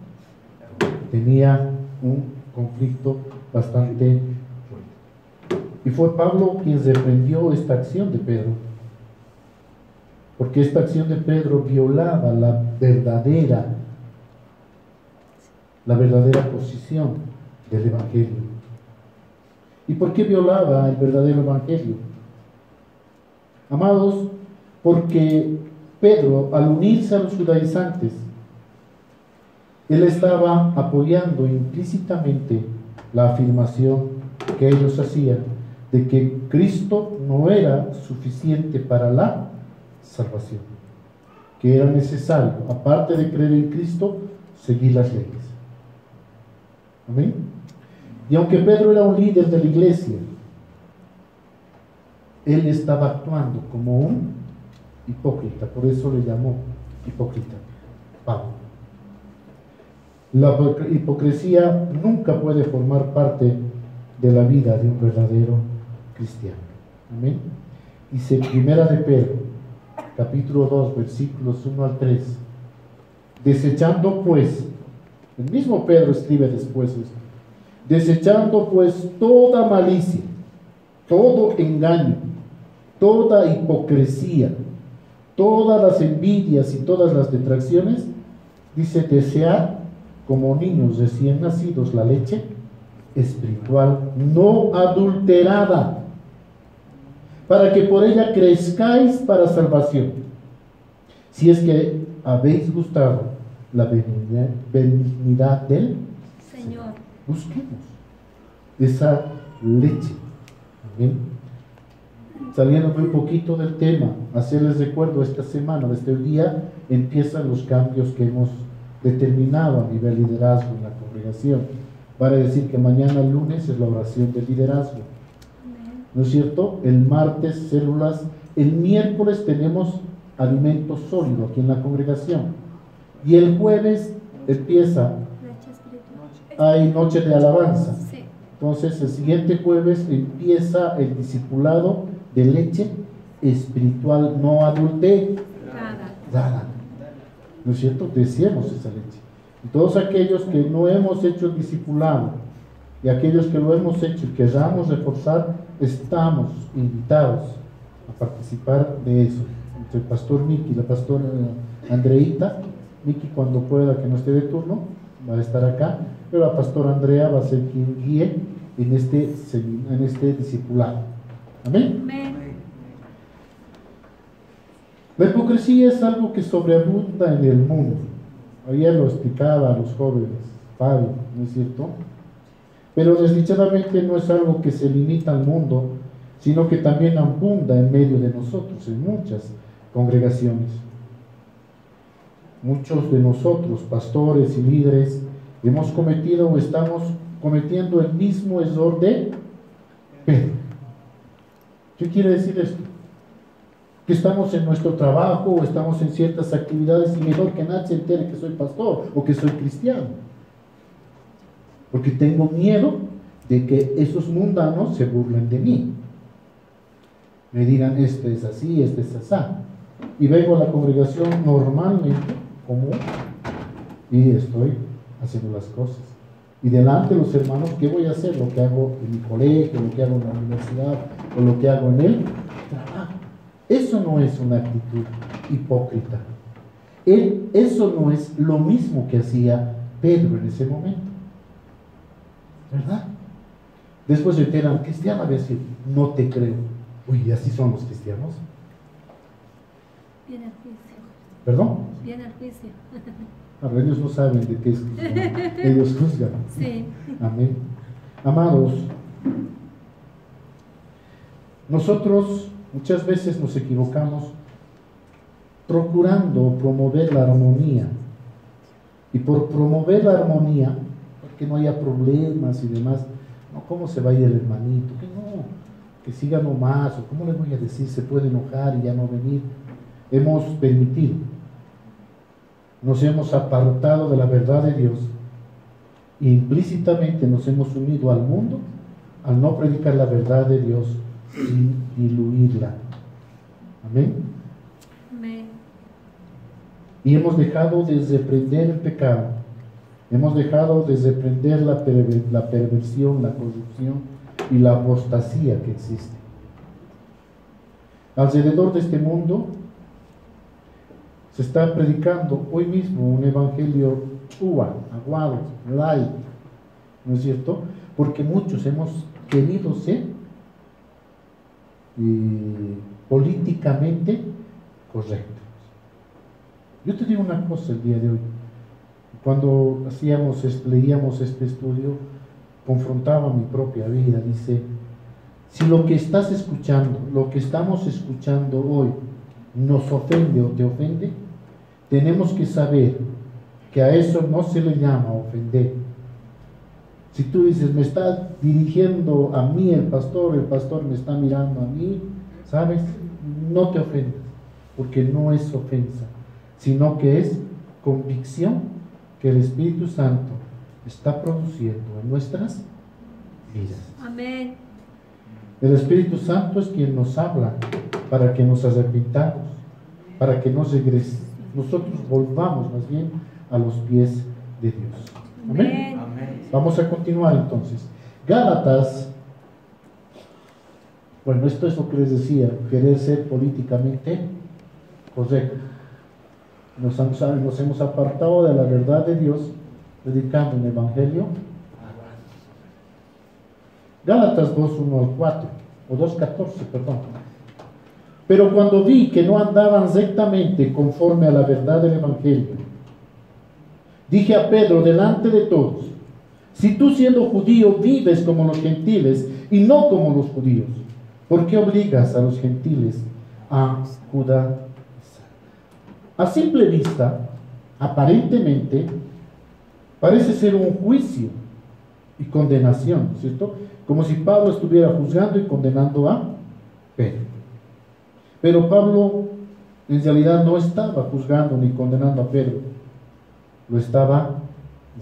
Tenía un conflicto bastante fuerte. Y fue Pablo quien reprendió esta acción de Pedro. Porque esta acción de Pedro violaba la verdadera posición del Evangelio. ¿Y por qué violaba el verdadero Evangelio? Amados, porque Pedro, al unirse a los judaizantes, él estaba apoyando implícitamente la afirmación que ellos hacían de que Cristo no era suficiente para la salvación, que era necesario, aparte de creer en Cristo, seguir las leyes. Amén. Y aunque Pedro era un líder de la iglesia, él estaba actuando como un hipócrita, por eso le llamó hipócrita Pablo. La hipocresía nunca puede formar parte de la vida de un verdadero cristiano. Amén. Dice Primera de Pedro, capítulo 2, versículos 1 al 3. Desechando pues, el mismo Pedro escribe después esto, desechando pues toda malicia, todo engaño, toda hipocresía, todas las envidias y todas las detracciones, dice, desear como niños recién nacidos la leche espiritual no adulterada, para que por ella crezcáis para salvación, si es que habéis gustado la benignidad del Señor. Busquemos esa leche. Amén. Saliendo muy poquito del tema, hacerles recuerdo, esta semana, desde el día, empiezan los cambios que hemos determinado a nivel liderazgo en la congregación. Para decir que mañana lunes es la oración del liderazgo. ¿No es cierto? El martes células, el miércoles tenemos alimento sólido aquí en la congregación. Y el jueves empieza, hay noche de alabanza. Sí. Entonces el siguiente jueves empieza el discipulado de leche espiritual no adulterada. ¿No es cierto? Deseemos esa leche. Y todos aquellos que no hemos hecho el discipulado y aquellos que lo hemos hecho y queramos reforzar, estamos invitados a participar de eso. Entre el pastor Miki y la pastora Andreita, Miki cuando pueda, que no esté de turno, va a estar acá, pero la pastora Andrea va a ser quien guíe en este discipulado. Amén. Amén. La hipocresía es algo que sobreabunda en el mundo. Ayer lo explicaba a los jóvenes, Fabio, ¿no es cierto? Pero desdichadamente no es algo que se limita al mundo, sino que también abunda en medio de nosotros, en muchas congregaciones. Muchos de nosotros, pastores y líderes, hemos cometido o estamos cometiendo el mismo error de Pedro. ¿Qué quiere decir esto? Que estamos en nuestro trabajo o estamos en ciertas actividades y mejor que nadie se entere que soy pastor o que soy cristiano, porque tengo miedo de que esos mundanos se burlen de mí, me digan este es así, este es así, y vengo a la congregación normalmente común y estoy haciendo las cosas y delante de los hermanos, ¿qué voy a hacer? Lo que hago en mi colegio, lo que hago en la universidad o lo que hago en el trabajo. Eso no es una actitud hipócrita. Eso no es lo mismo que hacía Pedro en ese momento, ¿verdad? Después se enteran, cristiano, a decir, no te creo. Uy, así son los cristianos. Viene el juicio. ¿Perdón? Viene el juicio. A ver, ellos no saben de qué es cristiano. Ellos juzgan. Sí. Amén. Amados, nosotros muchas veces nos equivocamos procurando promover la armonía Y por promover la armonía, que no haya problemas y demás, no, ¿cómo se va a ir el hermanito? Que no, que siga nomás, o ¿cómo le voy a decir? Se puede enojar y ya no venir. Hemos permitido, nos hemos apartado de la verdad de Dios e implícitamente nos hemos unido al mundo al no predicar la verdad de Dios sin diluirla. Amén. Amén. Y hemos dejado de reprender el pecado, hemos dejado de reprender la perversión, la corrupción y la apostasía que existe. Alrededor de este mundo se está predicando hoy mismo un evangelio aguado, light, ¿no es cierto? Porque muchos hemos querido ser políticamente correctos. Yo te digo una cosa el día de hoy. Cuando leíamos este estudio, confrontaba mi propia vida. Dice, si lo que estás escuchando, lo que estamos escuchando hoy, nos ofende o te ofende, tenemos que saber que a eso no se le llama ofender. Si tú dices, me está dirigiendo a mí el pastor me está mirando a mí, ¿sabes? No te ofendas, porque no es ofensa, sino que es convicción que el Espíritu Santo está produciendo en nuestras vidas. Amén. El Espíritu Santo es quien nos habla para que nos arrepintamos, para que nosotros volvamos más bien a los pies de Dios. Amén. Amén. Vamos a continuar entonces. Gálatas, bueno, esto es lo que les decía, querer ser políticamente correcto. Nos hemos apartado de la verdad de Dios, predicando un evangelio. Gálatas 2:1-4, o 2:14, perdón. Pero cuando vi que no andaban rectamente conforme a la verdad del evangelio, dije a Pedro delante de todos, si tú siendo judío vives como los gentiles y no como los judíos, ¿por qué obligas a los gentiles a judaizar? A simple vista, aparentemente, parece ser un juicio y condenación, ¿cierto? Como si Pablo estuviera juzgando y condenando a Pedro. Pero Pablo en realidad no estaba juzgando ni condenando a Pedro, lo estaba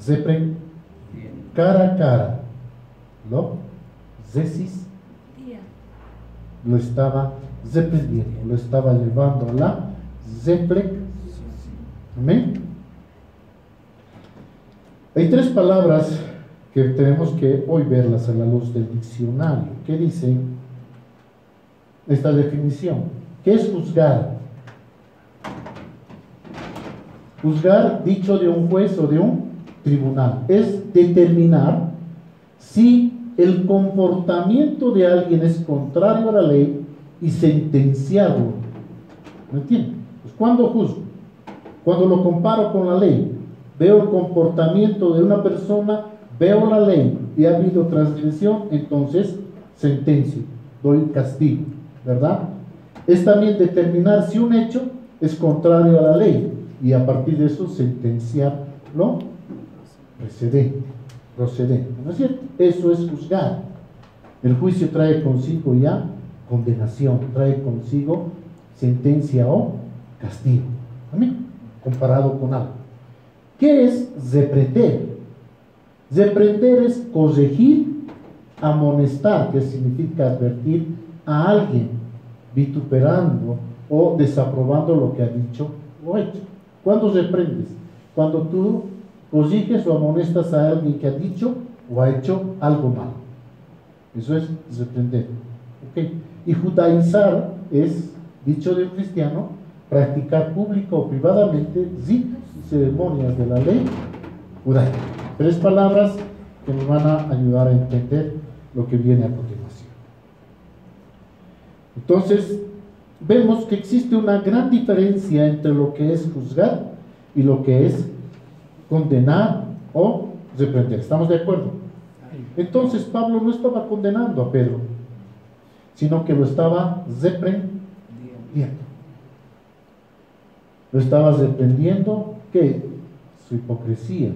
reprendiendo cara a cara, lo estaba reprendiendo, lo estaba llevando a la reflexión. Amén. Hay tres palabras que tenemos que hoy verlas a la luz del diccionario. ¿Qué dice esta definición? ¿Qué es juzgar? Juzgar, dicho de un juez o de un tribunal, es determinar si el comportamiento de alguien es contrario a la ley y sentenciarlo. ¿Me entienden? Pues ¿cuándo juzgo? Cuando lo comparo con la ley, veo el comportamiento de una persona, veo la ley y ha habido transgresión, entonces sentencio, doy castigo, ¿verdad? Es también determinar si un hecho es contrario a la ley y a partir de eso sentenciarlo procedente, ¿no es cierto? Eso es juzgar. El juicio trae consigo ya condenación, trae consigo sentencia o castigo. Amén. Comparado con algo. ¿Qué es reprender? Reprender es corregir, amonestar, que significa advertir a alguien vituperando o desaprobando lo que ha dicho o hecho. ¿Cuándo reprendes? Cuando tú corriges o amonestas a alguien que ha dicho o ha hecho algo malo. Eso es reprender. ¿Okay? Y judaizar es, dicho de un cristiano, practicar público o privadamente ritos y ceremonias de la ley judaica. Tres palabras que nos van a ayudar a entender lo que viene a continuación. Entonces, vemos que existe una gran diferencia entre lo que es juzgar y lo que es condenar o reprender. ¿Estamos de acuerdo? Entonces, Pablo no estaba condenando a Pedro, sino que lo estaba reprendiendo. Lo estaba reprendiendo, ¿qué? su hipocresía,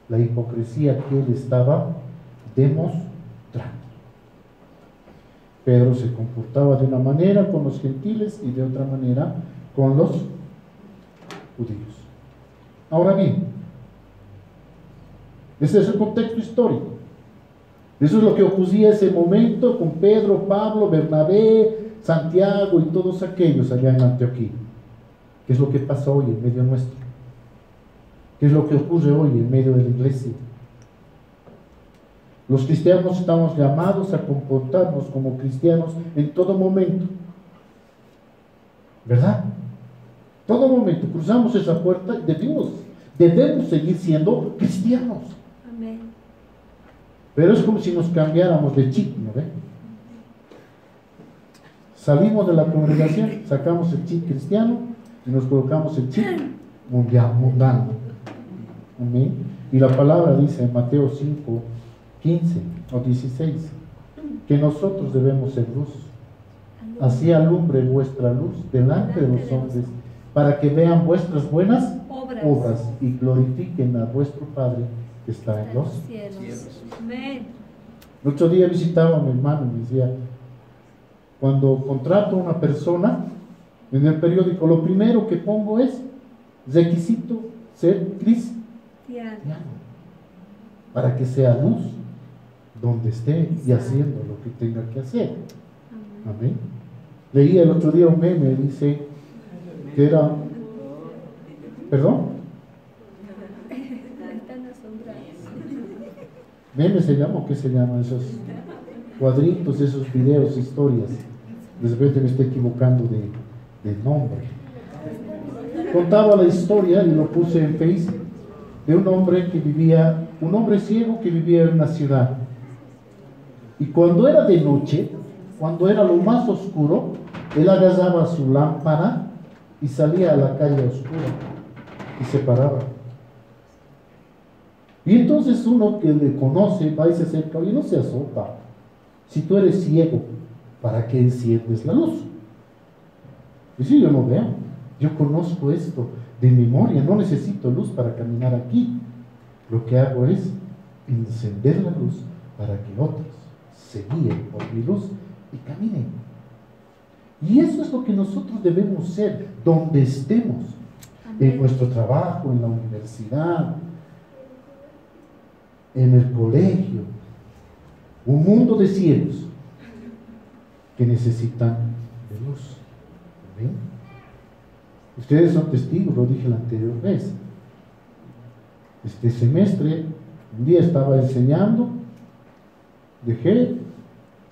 la hipocresía que él estaba demostrando. Pedro se comportaba de una manera con los gentiles y de otra manera con los judíos. Ahora bien, ese es el contexto histórico. Eso es lo que ocurría en ese momento con Pedro, Pablo, Bernabé, Santiago y todos aquellos allá en Antioquía. ¿Qué es lo que pasa hoy en medio nuestro? ¿Qué es lo que ocurre hoy en medio de la iglesia? Los cristianos estamos llamados a comportarnos como cristianos en todo momento, ¿verdad? Todo momento cruzamos esa puerta y debemos seguir siendo cristianos. Amén. Pero es como si nos cambiáramos de chip, ¿no ve? Salimos de la congregación, sacamos el chip cristiano y nos colocamos el chip mundano. Amén. Y la palabra dice en Mateo 5, 15 o 16 que nosotros debemos ser luz. Así alumbre vuestra luz delante de los hombres, para que vean vuestras buenas obras y glorifiquen a vuestro Padre que está en los cielos. Amén. El otro día visitaba a mi hermano y me decía, cuando contrato a una persona en el periódico, lo primero que pongo es requisito ser cristiano, para que sea luz donde esté y haciendo lo que tenga que hacer. Amén. Leí el otro día un meme, dice que era, ¿perdón? Meme se llama, ¿o qué se llama? Esos cuadritos, esos videos, historias. De repente me estoy equivocando de nombre. Contaba la historia y lo puse en Facebook de un hombre ciego que vivía en una ciudad. Y cuando era de noche, cuando era lo más oscuro, él agarraba su lámpara y salía a la calle oscura y se paraba. Y entonces uno que le conoce va y se acerca, oye, no seas sopa, si tú eres ciego, ¿para qué enciendes la luz? Y si yo no veo, yo conozco esto de memoria, no necesito luz para caminar aquí. Lo que hago es encender la luz para que otros se guíen por mi luz y caminen. Y eso es lo que nosotros debemos ser donde estemos. Amén. En nuestro trabajo, en la universidad, en el colegio, un mundo de ciegos que necesitan de luz. ¿Ven? Ustedes son testigos, lo dije la anterior vez. Este semestre, un día estaba enseñando,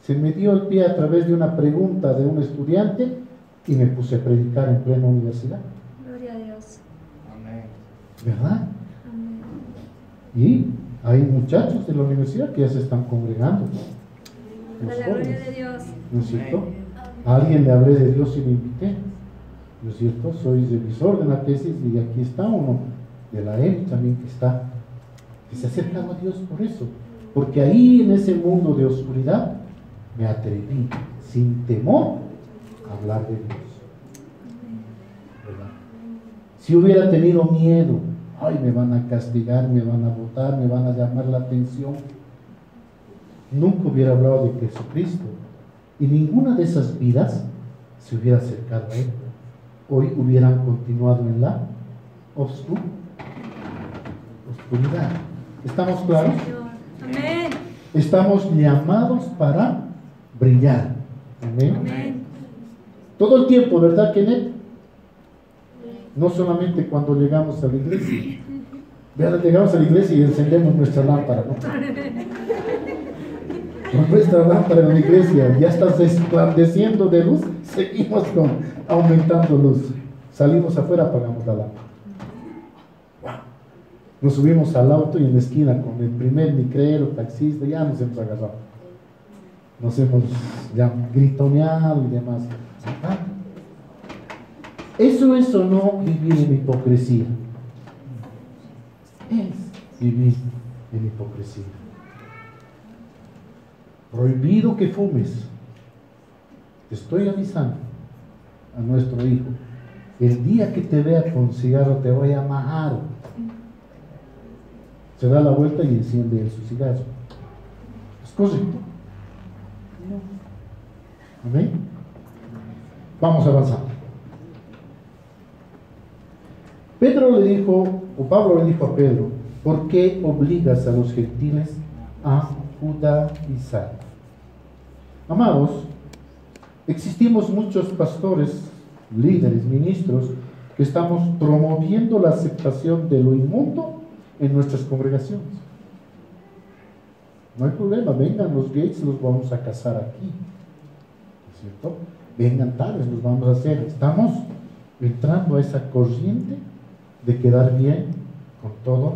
se me dio el pie a través de una pregunta de un estudiante y me puse a predicar en plena universidad. Gloria a Dios. Amén. ¿Verdad? Amén. Y hay muchachos de la universidad que ya se están congregando. Para la gloria de Dios. ¿No es cierto? A alguien le hablé de Dios y le invité. ¿No es cierto? Soy revisor de la tesis y aquí está uno de la EM también que se ha acercado a Dios por eso. Porque ahí en ese mundo de oscuridad me atreví sin temor a hablar de Dios. ¿Verdad? Si hubiera tenido miedo, ay, me van a castigar, me van a botar, me van a llamar la atención, nunca hubiera hablado de Jesucristo y ninguna de esas vidas se hubiera acercado a Él. Hoy hubieran continuado en la oscuridad. ¿Estamos claros? Amén. Estamos llamados para brillar. Amén. Amén. Todo el tiempo, ¿verdad, Kenneth? No solamente cuando llegamos a la iglesia. Vean, llegamos a la iglesia y encendemos nuestra lámpara, ¿no? Con nuestra lámpara en la iglesia ya está resplandeciendo de luz, seguimos aumentando luz. Salimos afuera, apagamos la lámpara. Nos subimos al auto y en la esquina con el primer micrero, taxista, ya nos hemos agarrado. Nos hemos ya gritoneado y demás. Eso es o no vivir en hipocresía. Es vivir en hipocresía. Prohibido que fumes. Te estoy avisando a nuestro hijo. El día que te vea con cigarro te voy a majar. Se da la vuelta y enciende el su cigarro. ¿Es correcto? ¿Amén? Vamos avanzando. Pedro le dijo, o Pablo le dijo a Pedro, ¿por qué obligas a los gentiles a judaizar? Amados, existimos muchos pastores, líderes, ministros, que estamos promoviendo la aceptación de lo inmundo en nuestras congregaciones. No hay problema, vengan los gays, los vamos a casar aquí, ¿no es cierto? Vengan tales, los vamos a hacer. Estamos entrando a esa corriente de quedar bien con todo.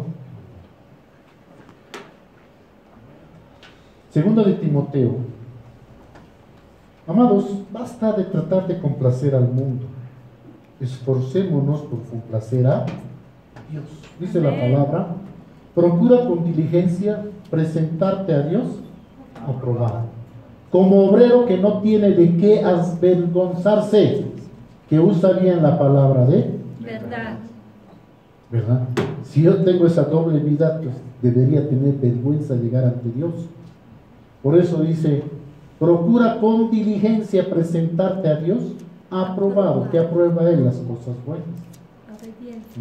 Segunda de Timoteo. Amados, basta de tratar de complacer al mundo. Esforcémonos por complacer a Dios. Dice la palabra, procura con diligencia presentarte a Dios aprobado, como obrero que no tiene de qué avergonzarse, que usa bien la palabra de verdad. ¿Verdad? Si yo tengo esa doble vida, pues debería tener vergüenza de llegar ante Dios. Por eso dice, procura con diligencia presentarte a Dios aprobado, que aprueba Él las cosas buenas.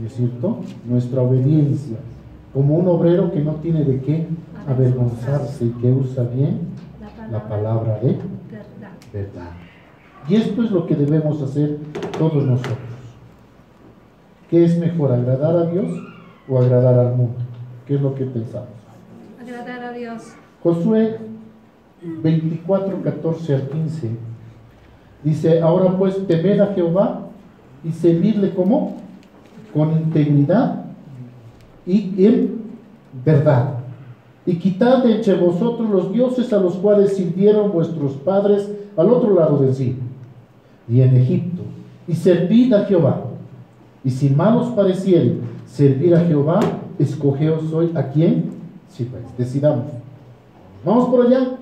¿Y es cierto? Nuestra obediencia, como un obrero que no tiene de qué avergonzarse y que usa bien la palabra de verdad. Y esto es lo que debemos hacer todos nosotros. ¿Qué es mejor, agradar a Dios o agradar al mundo? ¿Qué es lo que pensamos? Agradar a Dios. Josué 24, 14 al 15 dice, ahora pues temed a Jehová y servirle como con integridad y en verdad, y quitad de entre vosotros los dioses a los cuales sirvieron vuestros padres al otro lado del río y en Egipto, y servid a Jehová. Y si mal os pareciere servir a Jehová, escogeos hoy a quién sirváis. Decidamos, ¿vamos por allá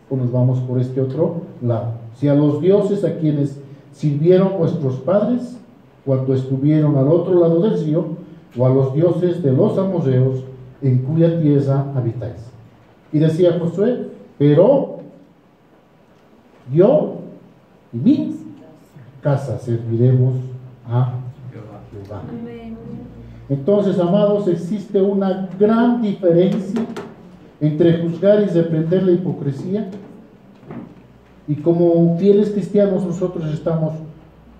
o nos vamos por este otro lado? Si a los dioses a quienes sirvieron vuestros padres cuando estuvieron al otro lado del río, o a los dioses de los amorreos en cuya tierra habitáis. Y decía Josué, pero yo y mi casa serviremos a Jehová. Amén. Entonces, amados, existe una gran diferencia entre juzgar y reprender la hipocresía. Y como fieles cristianos nosotros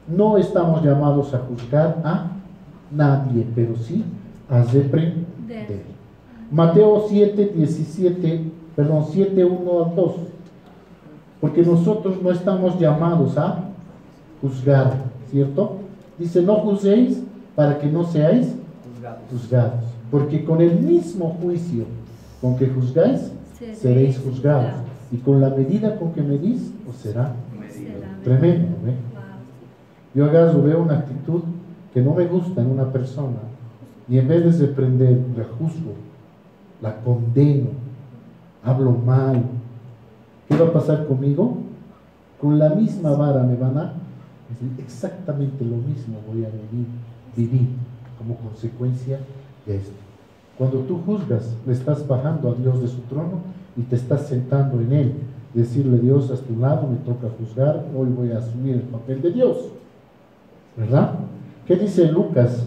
no estamos llamados a juzgar a nadie, pero sí a reprender. Mateo 7, 1 al 2. Porque nosotros no estamos llamados a juzgar, ¿cierto? Dice, no juzguéis para que no seáis juzgados. Porque con el mismo juicio con que juzgáis, seréis juzgados. Y con la medida con que medís, os será tremendo, ¿eh? Yo agarro, veo una actitud que no me gusta en una persona, y en vez de reprender, la juzgo, la condeno, hablo mal. ¿Qué va a pasar conmigo? Con la misma vara me van a decir exactamente lo mismo voy a vivir como consecuencia de esto. Cuando tú juzgas, le estás bajando a Dios de su trono y te estás sentando en Él. Decirle, Dios, a tu lado me toca juzgar, hoy voy a asumir el papel de Dios. ¿Verdad? ¿Qué dice Lucas?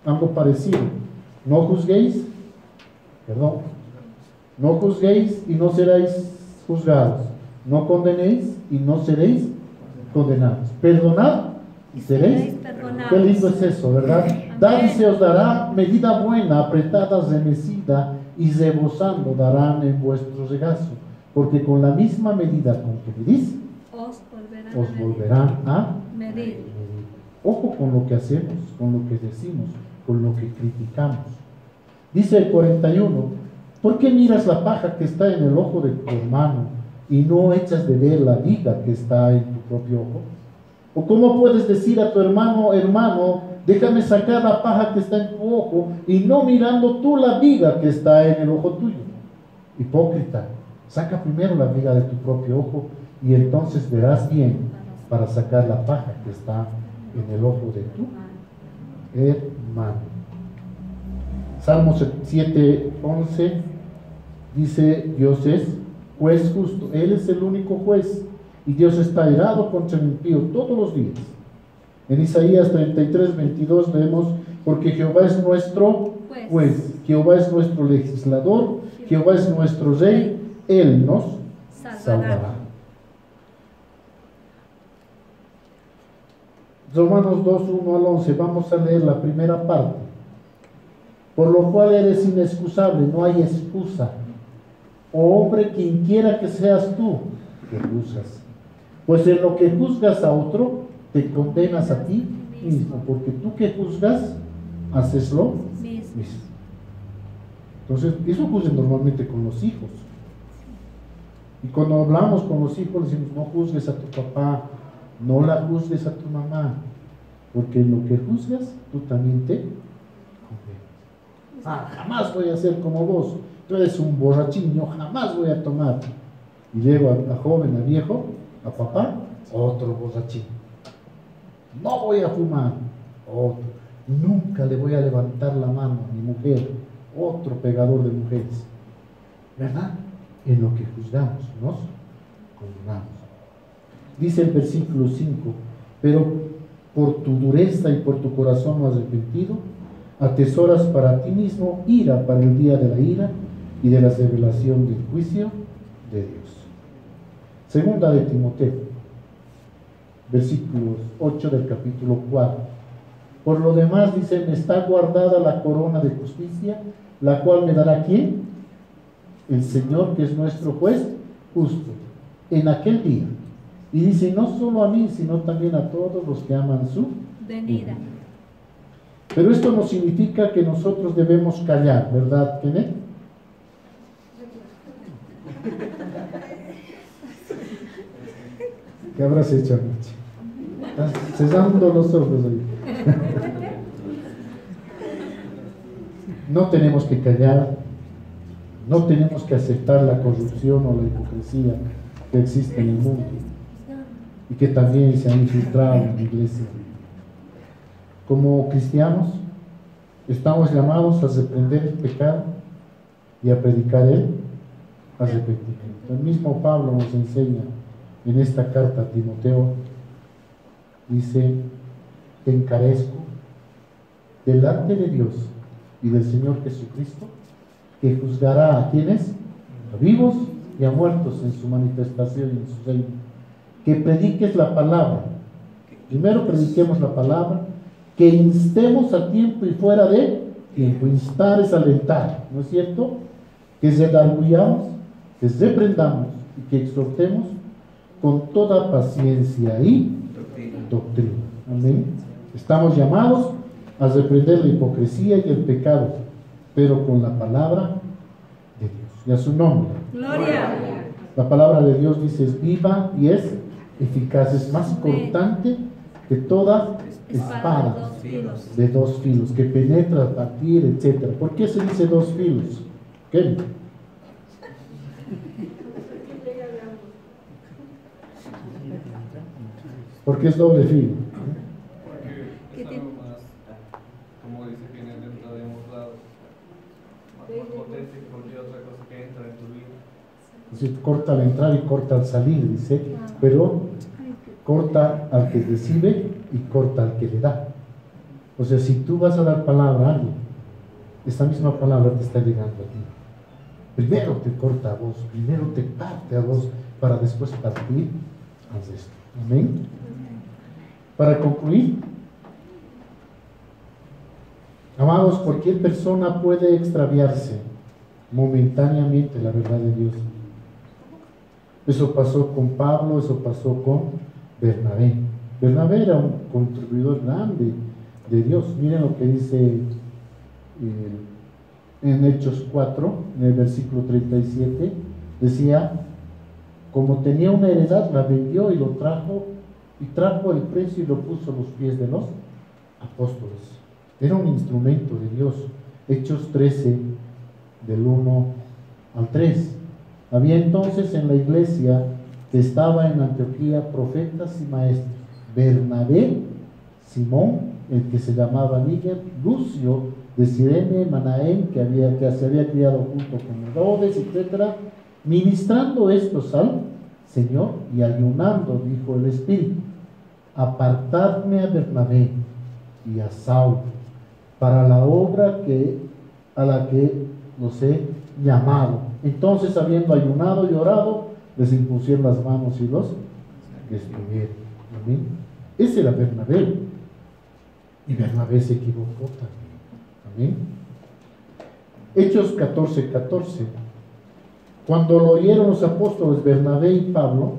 Algo parecido. No juzguéis, no juzguéis y no seréis juzgados. No condenéis y no seréis condenados. Perdonad y seréis perdonados. Qué lindo es eso, ¿verdad? Dad y se os dará, medida buena, apretada, remecida y rebosando darán en vuestro regazo. Porque con la misma medida con que medís, os volverán a medir. Ojo con lo que hacemos, con lo que decimos, con lo que criticamos. Dice el 41, ¿por qué miras la paja que está en el ojo de tu hermano y no echas de ver la viga que está en tu propio ojo? ¿O cómo puedes decir a tu hermano, déjame sacar la paja que está en tu ojo y no mirando tú la viga que está en el ojo tuyo? Hipócrita, saca primero la viga de tu propio ojo y entonces verás bien para sacar la paja que está en el ojo de tu hermano. Salmo 7:11 dice: Dios es juez justo, Él es el único juez, y Dios está irado contra el impío todos los días. En Isaías 33:22 leemos: porque Jehová es nuestro juez, Jehová es nuestro legislador, Jehová es nuestro rey, Él nos salvará. Romanos 2:1-11, vamos a leer la primera parte. Por lo cual eres inexcusable, no hay excusa. Oh hombre, quien quiera que seas tú, que juzgas. Pues en lo que juzgas a otro, te condenas a ti mismo, porque tú que juzgas, haces lo mismo. Entonces, eso ocurre normalmente con los hijos. Y cuando hablamos con los hijos, decimos: no juzgues a tu papá, no la juzgues a tu mamá, porque en lo que juzgas, tú también te condenas. Jamás voy a ser como vos, tú eres un borrachín, yo jamás voy a tomar. Y llego a joven, a viejo, a papá, otro borrachín. No voy a fumar, otro. Nunca le voy a levantar la mano a mi mujer, otro pegador de mujeres. ¿Verdad? En lo que juzgamos, nos condenamos. Dice el versículo 5: pero por tu dureza y por tu corazón no arrepentido, atesoras para ti mismo ira para el día de la ira y de la revelación del juicio de Dios. Segunda de Timoteo, versículos 8 del capítulo 4. Por lo demás, dice: me está guardada la corona de justicia, la cual me dará ¿quién? El Señor, que es nuestro juez justo, en aquel día. Y dice: no solo a mí, sino también a todos los que aman su venida. Pero esto no significa que nosotros debemos callar, ¿verdad, Kenneth? ¿Qué habrás hecho anoche? Estás cesando los ojos ahí. No tenemos que callar, no tenemos que aceptar la corrupción o la hipocresía que existe en el mundo y que también se han infiltrado en la iglesia. Como cristianos, estamos llamados a reprender el pecado y a predicar el arrepentimiento. El mismo Pablo nos enseña en esta carta a Timoteo, dice: te encarezco delante de Dios y del Señor Jesucristo, que juzgará a quienes, a vivos y a muertos, en su manifestación y en su reino. Que prediques la palabra. Primero prediquemos la palabra, que instemos a tiempo y fuera de tiempo. Instar es alentar, ¿no es cierto? Que redarguyamos, que reprendamos y que exhortemos con toda paciencia y doctrina. Amén. Estamos llamados a reprender la hipocresía y el pecado, pero con la palabra de Dios y a su nombre. Gloria. La palabra de Dios dice: es viva y es eficaz, es más cortante que toda espada de dos filos, que penetra, partir, etc. ¿Por qué se dice dos filos? ¿Qué? Porque es doble filo. Porque como dice, que dentro de ambos lados, más potente que cualquier otra cosa que entra en tu vida. Es decir, corta al entrar y corta al salir, dice, pero corta al que recibe y corta al que le da. O sea, si tú vas a dar palabra a alguien, esta misma palabra te está llegando a ti. Primero te corta a vos, primero te parte a vos, para después partir al resto. Amén. Para concluir, amados, cualquier persona puede extraviarse momentáneamente la verdad de Dios. Eso pasó con Pablo, eso pasó con Bernabé. Bernabé era un contribuidor grande de Dios. Miren lo que dice en Hechos 4, en el versículo 37, decía: como tenía una heredad, la vendió y lo trajo, y trajo el precio y lo puso a los pies de los apóstoles. Era un instrumento de Dios. Hechos 13, del 1 al 3. Había entonces en la iglesia que estaba en Antioquía profetas y maestros: Bernabé, Simón el que se llamaba Níger, Lucio de Cirene, Manaén, que se había criado junto con Herodes, etc., ministrando estos al Señor y ayunando, dijo el Espíritu: apartadme a Bernabé y a Saulo para la obra a la que los he llamado. Entonces, habiendo ayunado y orado, les impusieron las manos y los despidieron. Amén. Ese era Bernabé, y Bernabé se equivocó también. Amén. Hechos 14:14. Cuando lo oyeron los apóstoles Bernabé y Pablo,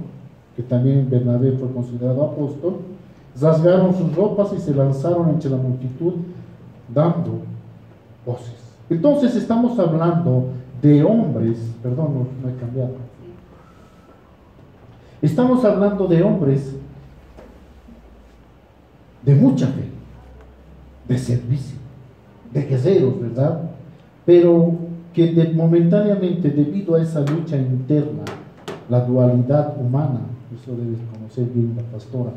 que también Bernabé fue considerado apóstol, rasgaron sus ropas y se lanzaron entre la multitud dando voces. Entonces estamos hablando de hombres, perdón, no he cambiado. Estamos hablando de hombres de mucha fe, de servicio, de guerreros, ¿verdad? Pero que momentáneamente, debido a esa lucha interna, la dualidad humana, eso debe conocer bien la pastora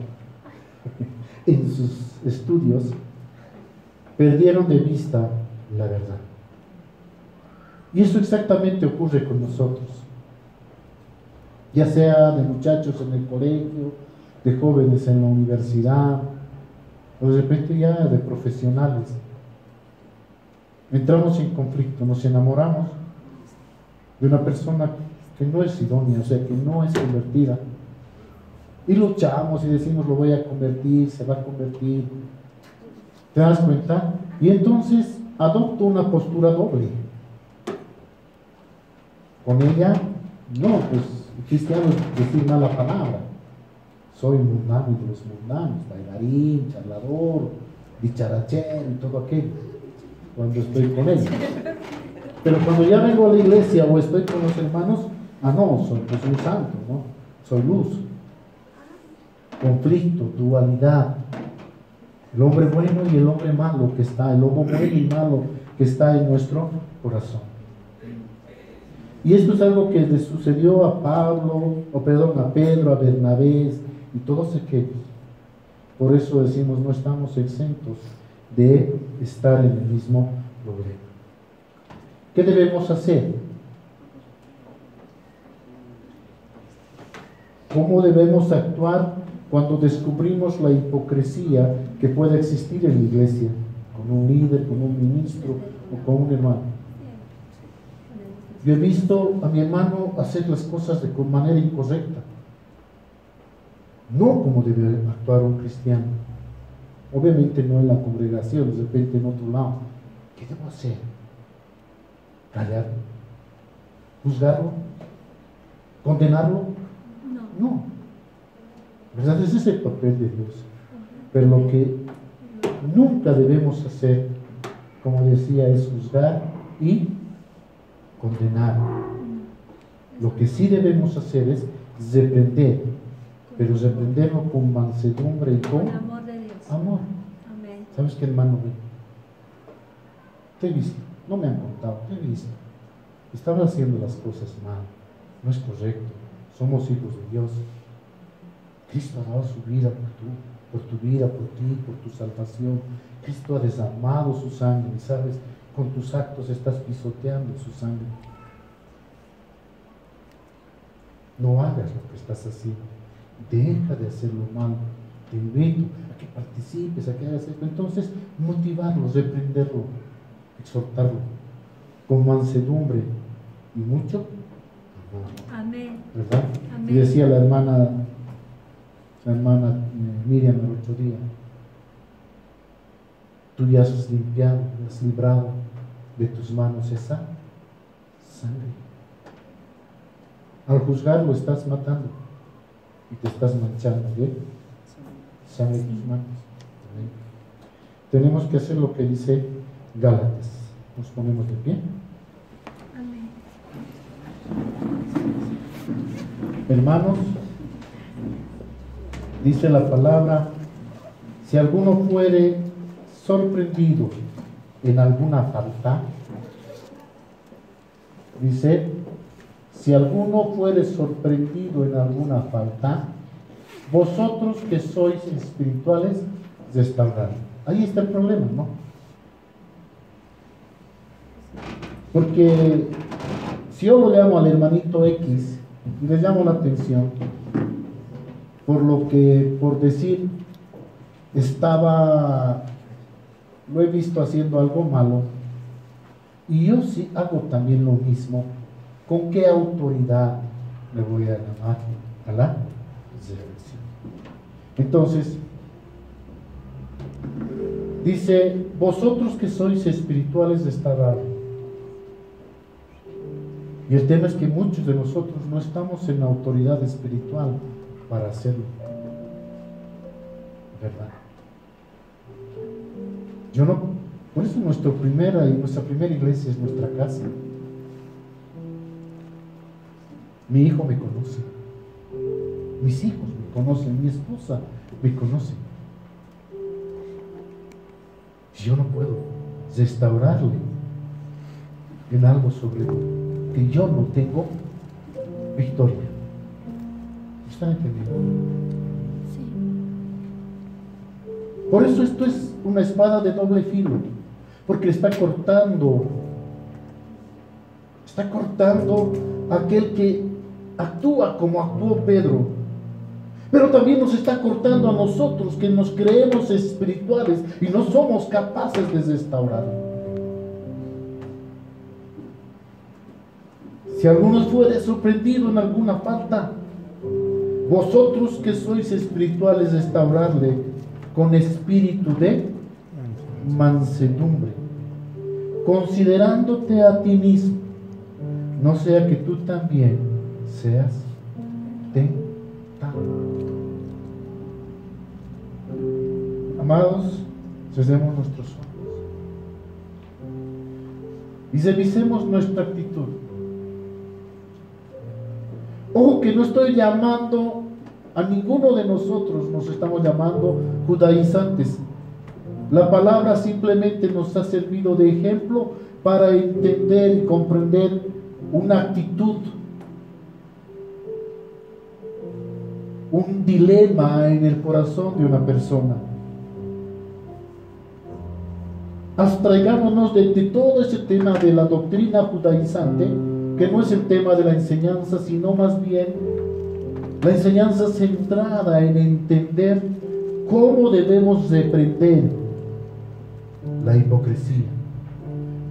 en sus estudios, perdieron de vista la verdad. Y eso exactamente ocurre con nosotros, ya sea de muchachos en el colegio, de jóvenes en la universidad, o de repente ya de profesionales. Entramos en conflicto, nos enamoramos de una persona que no es idónea, o sea, que no es convertida, y luchamos y decimos: lo voy a convertir, se va a convertir. ¿Te das cuenta? Y entonces adopto una postura doble. Con ella, no, pues cristiano es decir mala palabra. Soy mundano de los mundanos, bailarín, charlador, dicharachero y todo aquello, cuando estoy con ella. Pero cuando ya vengo a la iglesia o estoy con los hermanos, no, soy pues un santo, ¿no? Soy luz. Conflicto, dualidad. El hombre bueno y el hombre malo que está, el hombre bueno y malo que está en nuestro corazón. Y esto es algo que le sucedió a a Pedro, a Bernabé y todos aquellos. Por eso decimos: no estamos exentos de estar en el mismo problema. ¿Qué debemos hacer? ¿Cómo debemos actuar cuando descubrimos la hipocresía que puede existir en la iglesia, con un líder, con un ministro o con un hermano? Yo he visto a mi hermano hacer las cosas de manera incorrecta, no como debe actuar un cristiano. Obviamente no en la congregación, de repente en otro lado. ¿Qué debo hacer? ¿Callarlo? ¿Juzgarlo? ¿Condenarlo? No. ¿Verdad? Ese es el papel de Dios. Pero lo que nunca debemos hacer, como decía, es juzgar y condenar. Lo que sí debemos hacer es reprender, pero reprenderlo con mansedumbre y con amor de Dios. Amor. Amén. ¿Sabes qué, hermano? Te he visto, no me han contado, te he visto. Estaba haciendo las cosas mal, no es correcto. Somos hijos de Dios. Cristo ha dado su vida por tu vida, por ti, por tu salvación. Cristo ha derramado su sangre, y sabes, con tus actos estás pisoteando su sangre. No hagas lo que estás haciendo. Deja de hacerlo mal. Te invito a que participes, a que hagas esto. Entonces, motivarlo, reprenderlo, exhortarlo con mansedumbre y mucho amor. Amén. ¿Verdad? Amén. Y decía la hermana Miriam el otro día: tú ya has limpiado, has librado de tus manos esa sangre. Al juzgarlo estás matando y te estás manchando de sangre en tus manos. ¿Amén? Tenemos que hacer lo que dice Gálatas. Nos ponemos de pie. Amén. Hermanos, dice la palabra: si alguno fuere sorprendido en alguna falta, dice, si alguno fuere sorprendido en alguna falta, vosotros que sois espirituales, restauradlo. Ahí está el problema, ¿no? Porque si yo lo llamo al hermanito X y le llamo la atención por lo que, por decir, lo he visto haciendo algo malo, y yo sí hago también lo mismo, ¿con qué autoridad le voy a llamar a la resurrección? Entonces, dice, vosotros que sois espirituales de esta edad. Y el tema es que muchos de nosotros no estamos en la autoridad espiritual para hacerlo, ¿verdad? Por eso nuestra primera iglesia es nuestra casa. Mi hijo me conoce, mis hijos me conocen, mi esposa me conoce. Yo no puedo restaurarle en algo sobre que yo no tengo victoria. ¿Están entendiendo? Sí. Por eso esto es una espada de doble filo, porque está cortando a aquel que actúa como actuó Pedro, pero también nos está cortando a nosotros que nos creemos espirituales y no somos capaces de restaurar. Si alguno fuere sorprendido en alguna falta, vosotros que sois espirituales, restaurarle con espíritu de mansedumbre, considerándote a ti mismo, no sea que tú también seas tentado. Amados, cerremos nuestros ojos y revisemos nuestra actitud. Ojo que no estoy llamando a ninguno de nosotros, nos estamos llamando judaizantes. La palabra simplemente nos ha servido de ejemplo para entender y comprender una actitud, un dilema en el corazón de una persona. Abstraigámonos de todo ese tema de la doctrina judaizante, que no es el tema de la enseñanza, sino más bien la enseñanza centrada en entender cómo debemos reprender la hipocresía,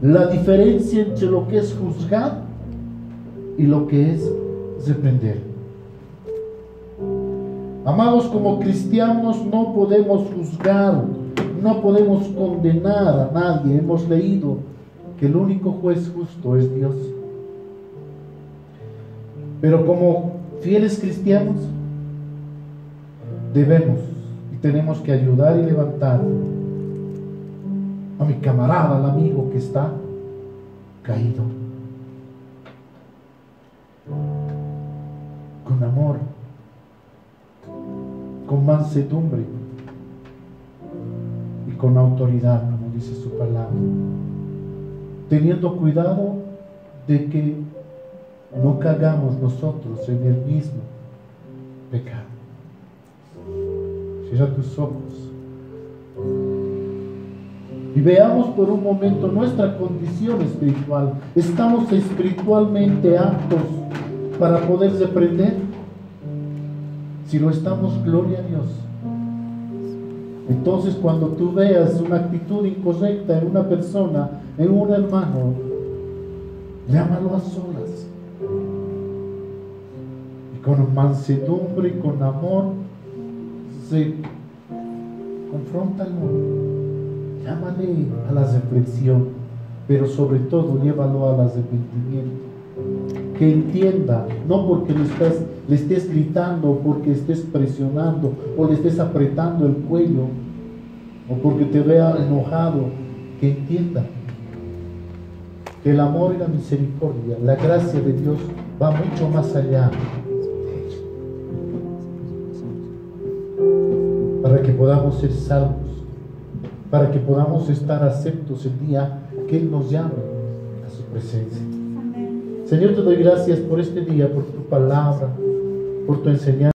la diferencia entre lo que es juzgar y lo que es reprender. Amados, como cristianos no podemos juzgar, no podemos condenar a nadie. Hemos leído que el único juez justo es Dios. Pero como fieles cristianos debemos y tenemos que ayudar y levantar a mi camarada, al amigo que está caído, con amor, con mansedumbre y con autoridad, como dice su palabra, teniendo cuidado de que no caigamos nosotros en el mismo pecado. Cierra tus ojos y veamos por un momento nuestra condición espiritual. ¿Estamos espiritualmente aptos para poder reprender? Si lo estamos, gloria a Dios. Entonces, cuando tú veas una actitud incorrecta en una persona, en un hermano, llámalo a solas y con mansedumbre y con amor confróntalo. Llámale a la reflexión, pero sobre todo llévalo al arrepentimiento. Que entienda, no porque le estés gritando, porque estés presionando o le estés apretando el cuello o porque te vea enojado, que entienda que el amor y la misericordia, la gracia de Dios va mucho más allá, para que podamos ser salvos, para que podamos estar aceptos el día que Él nos llame a su presencia. Amén. Señor, te doy gracias por este día, por tu palabra, por tu enseñanza.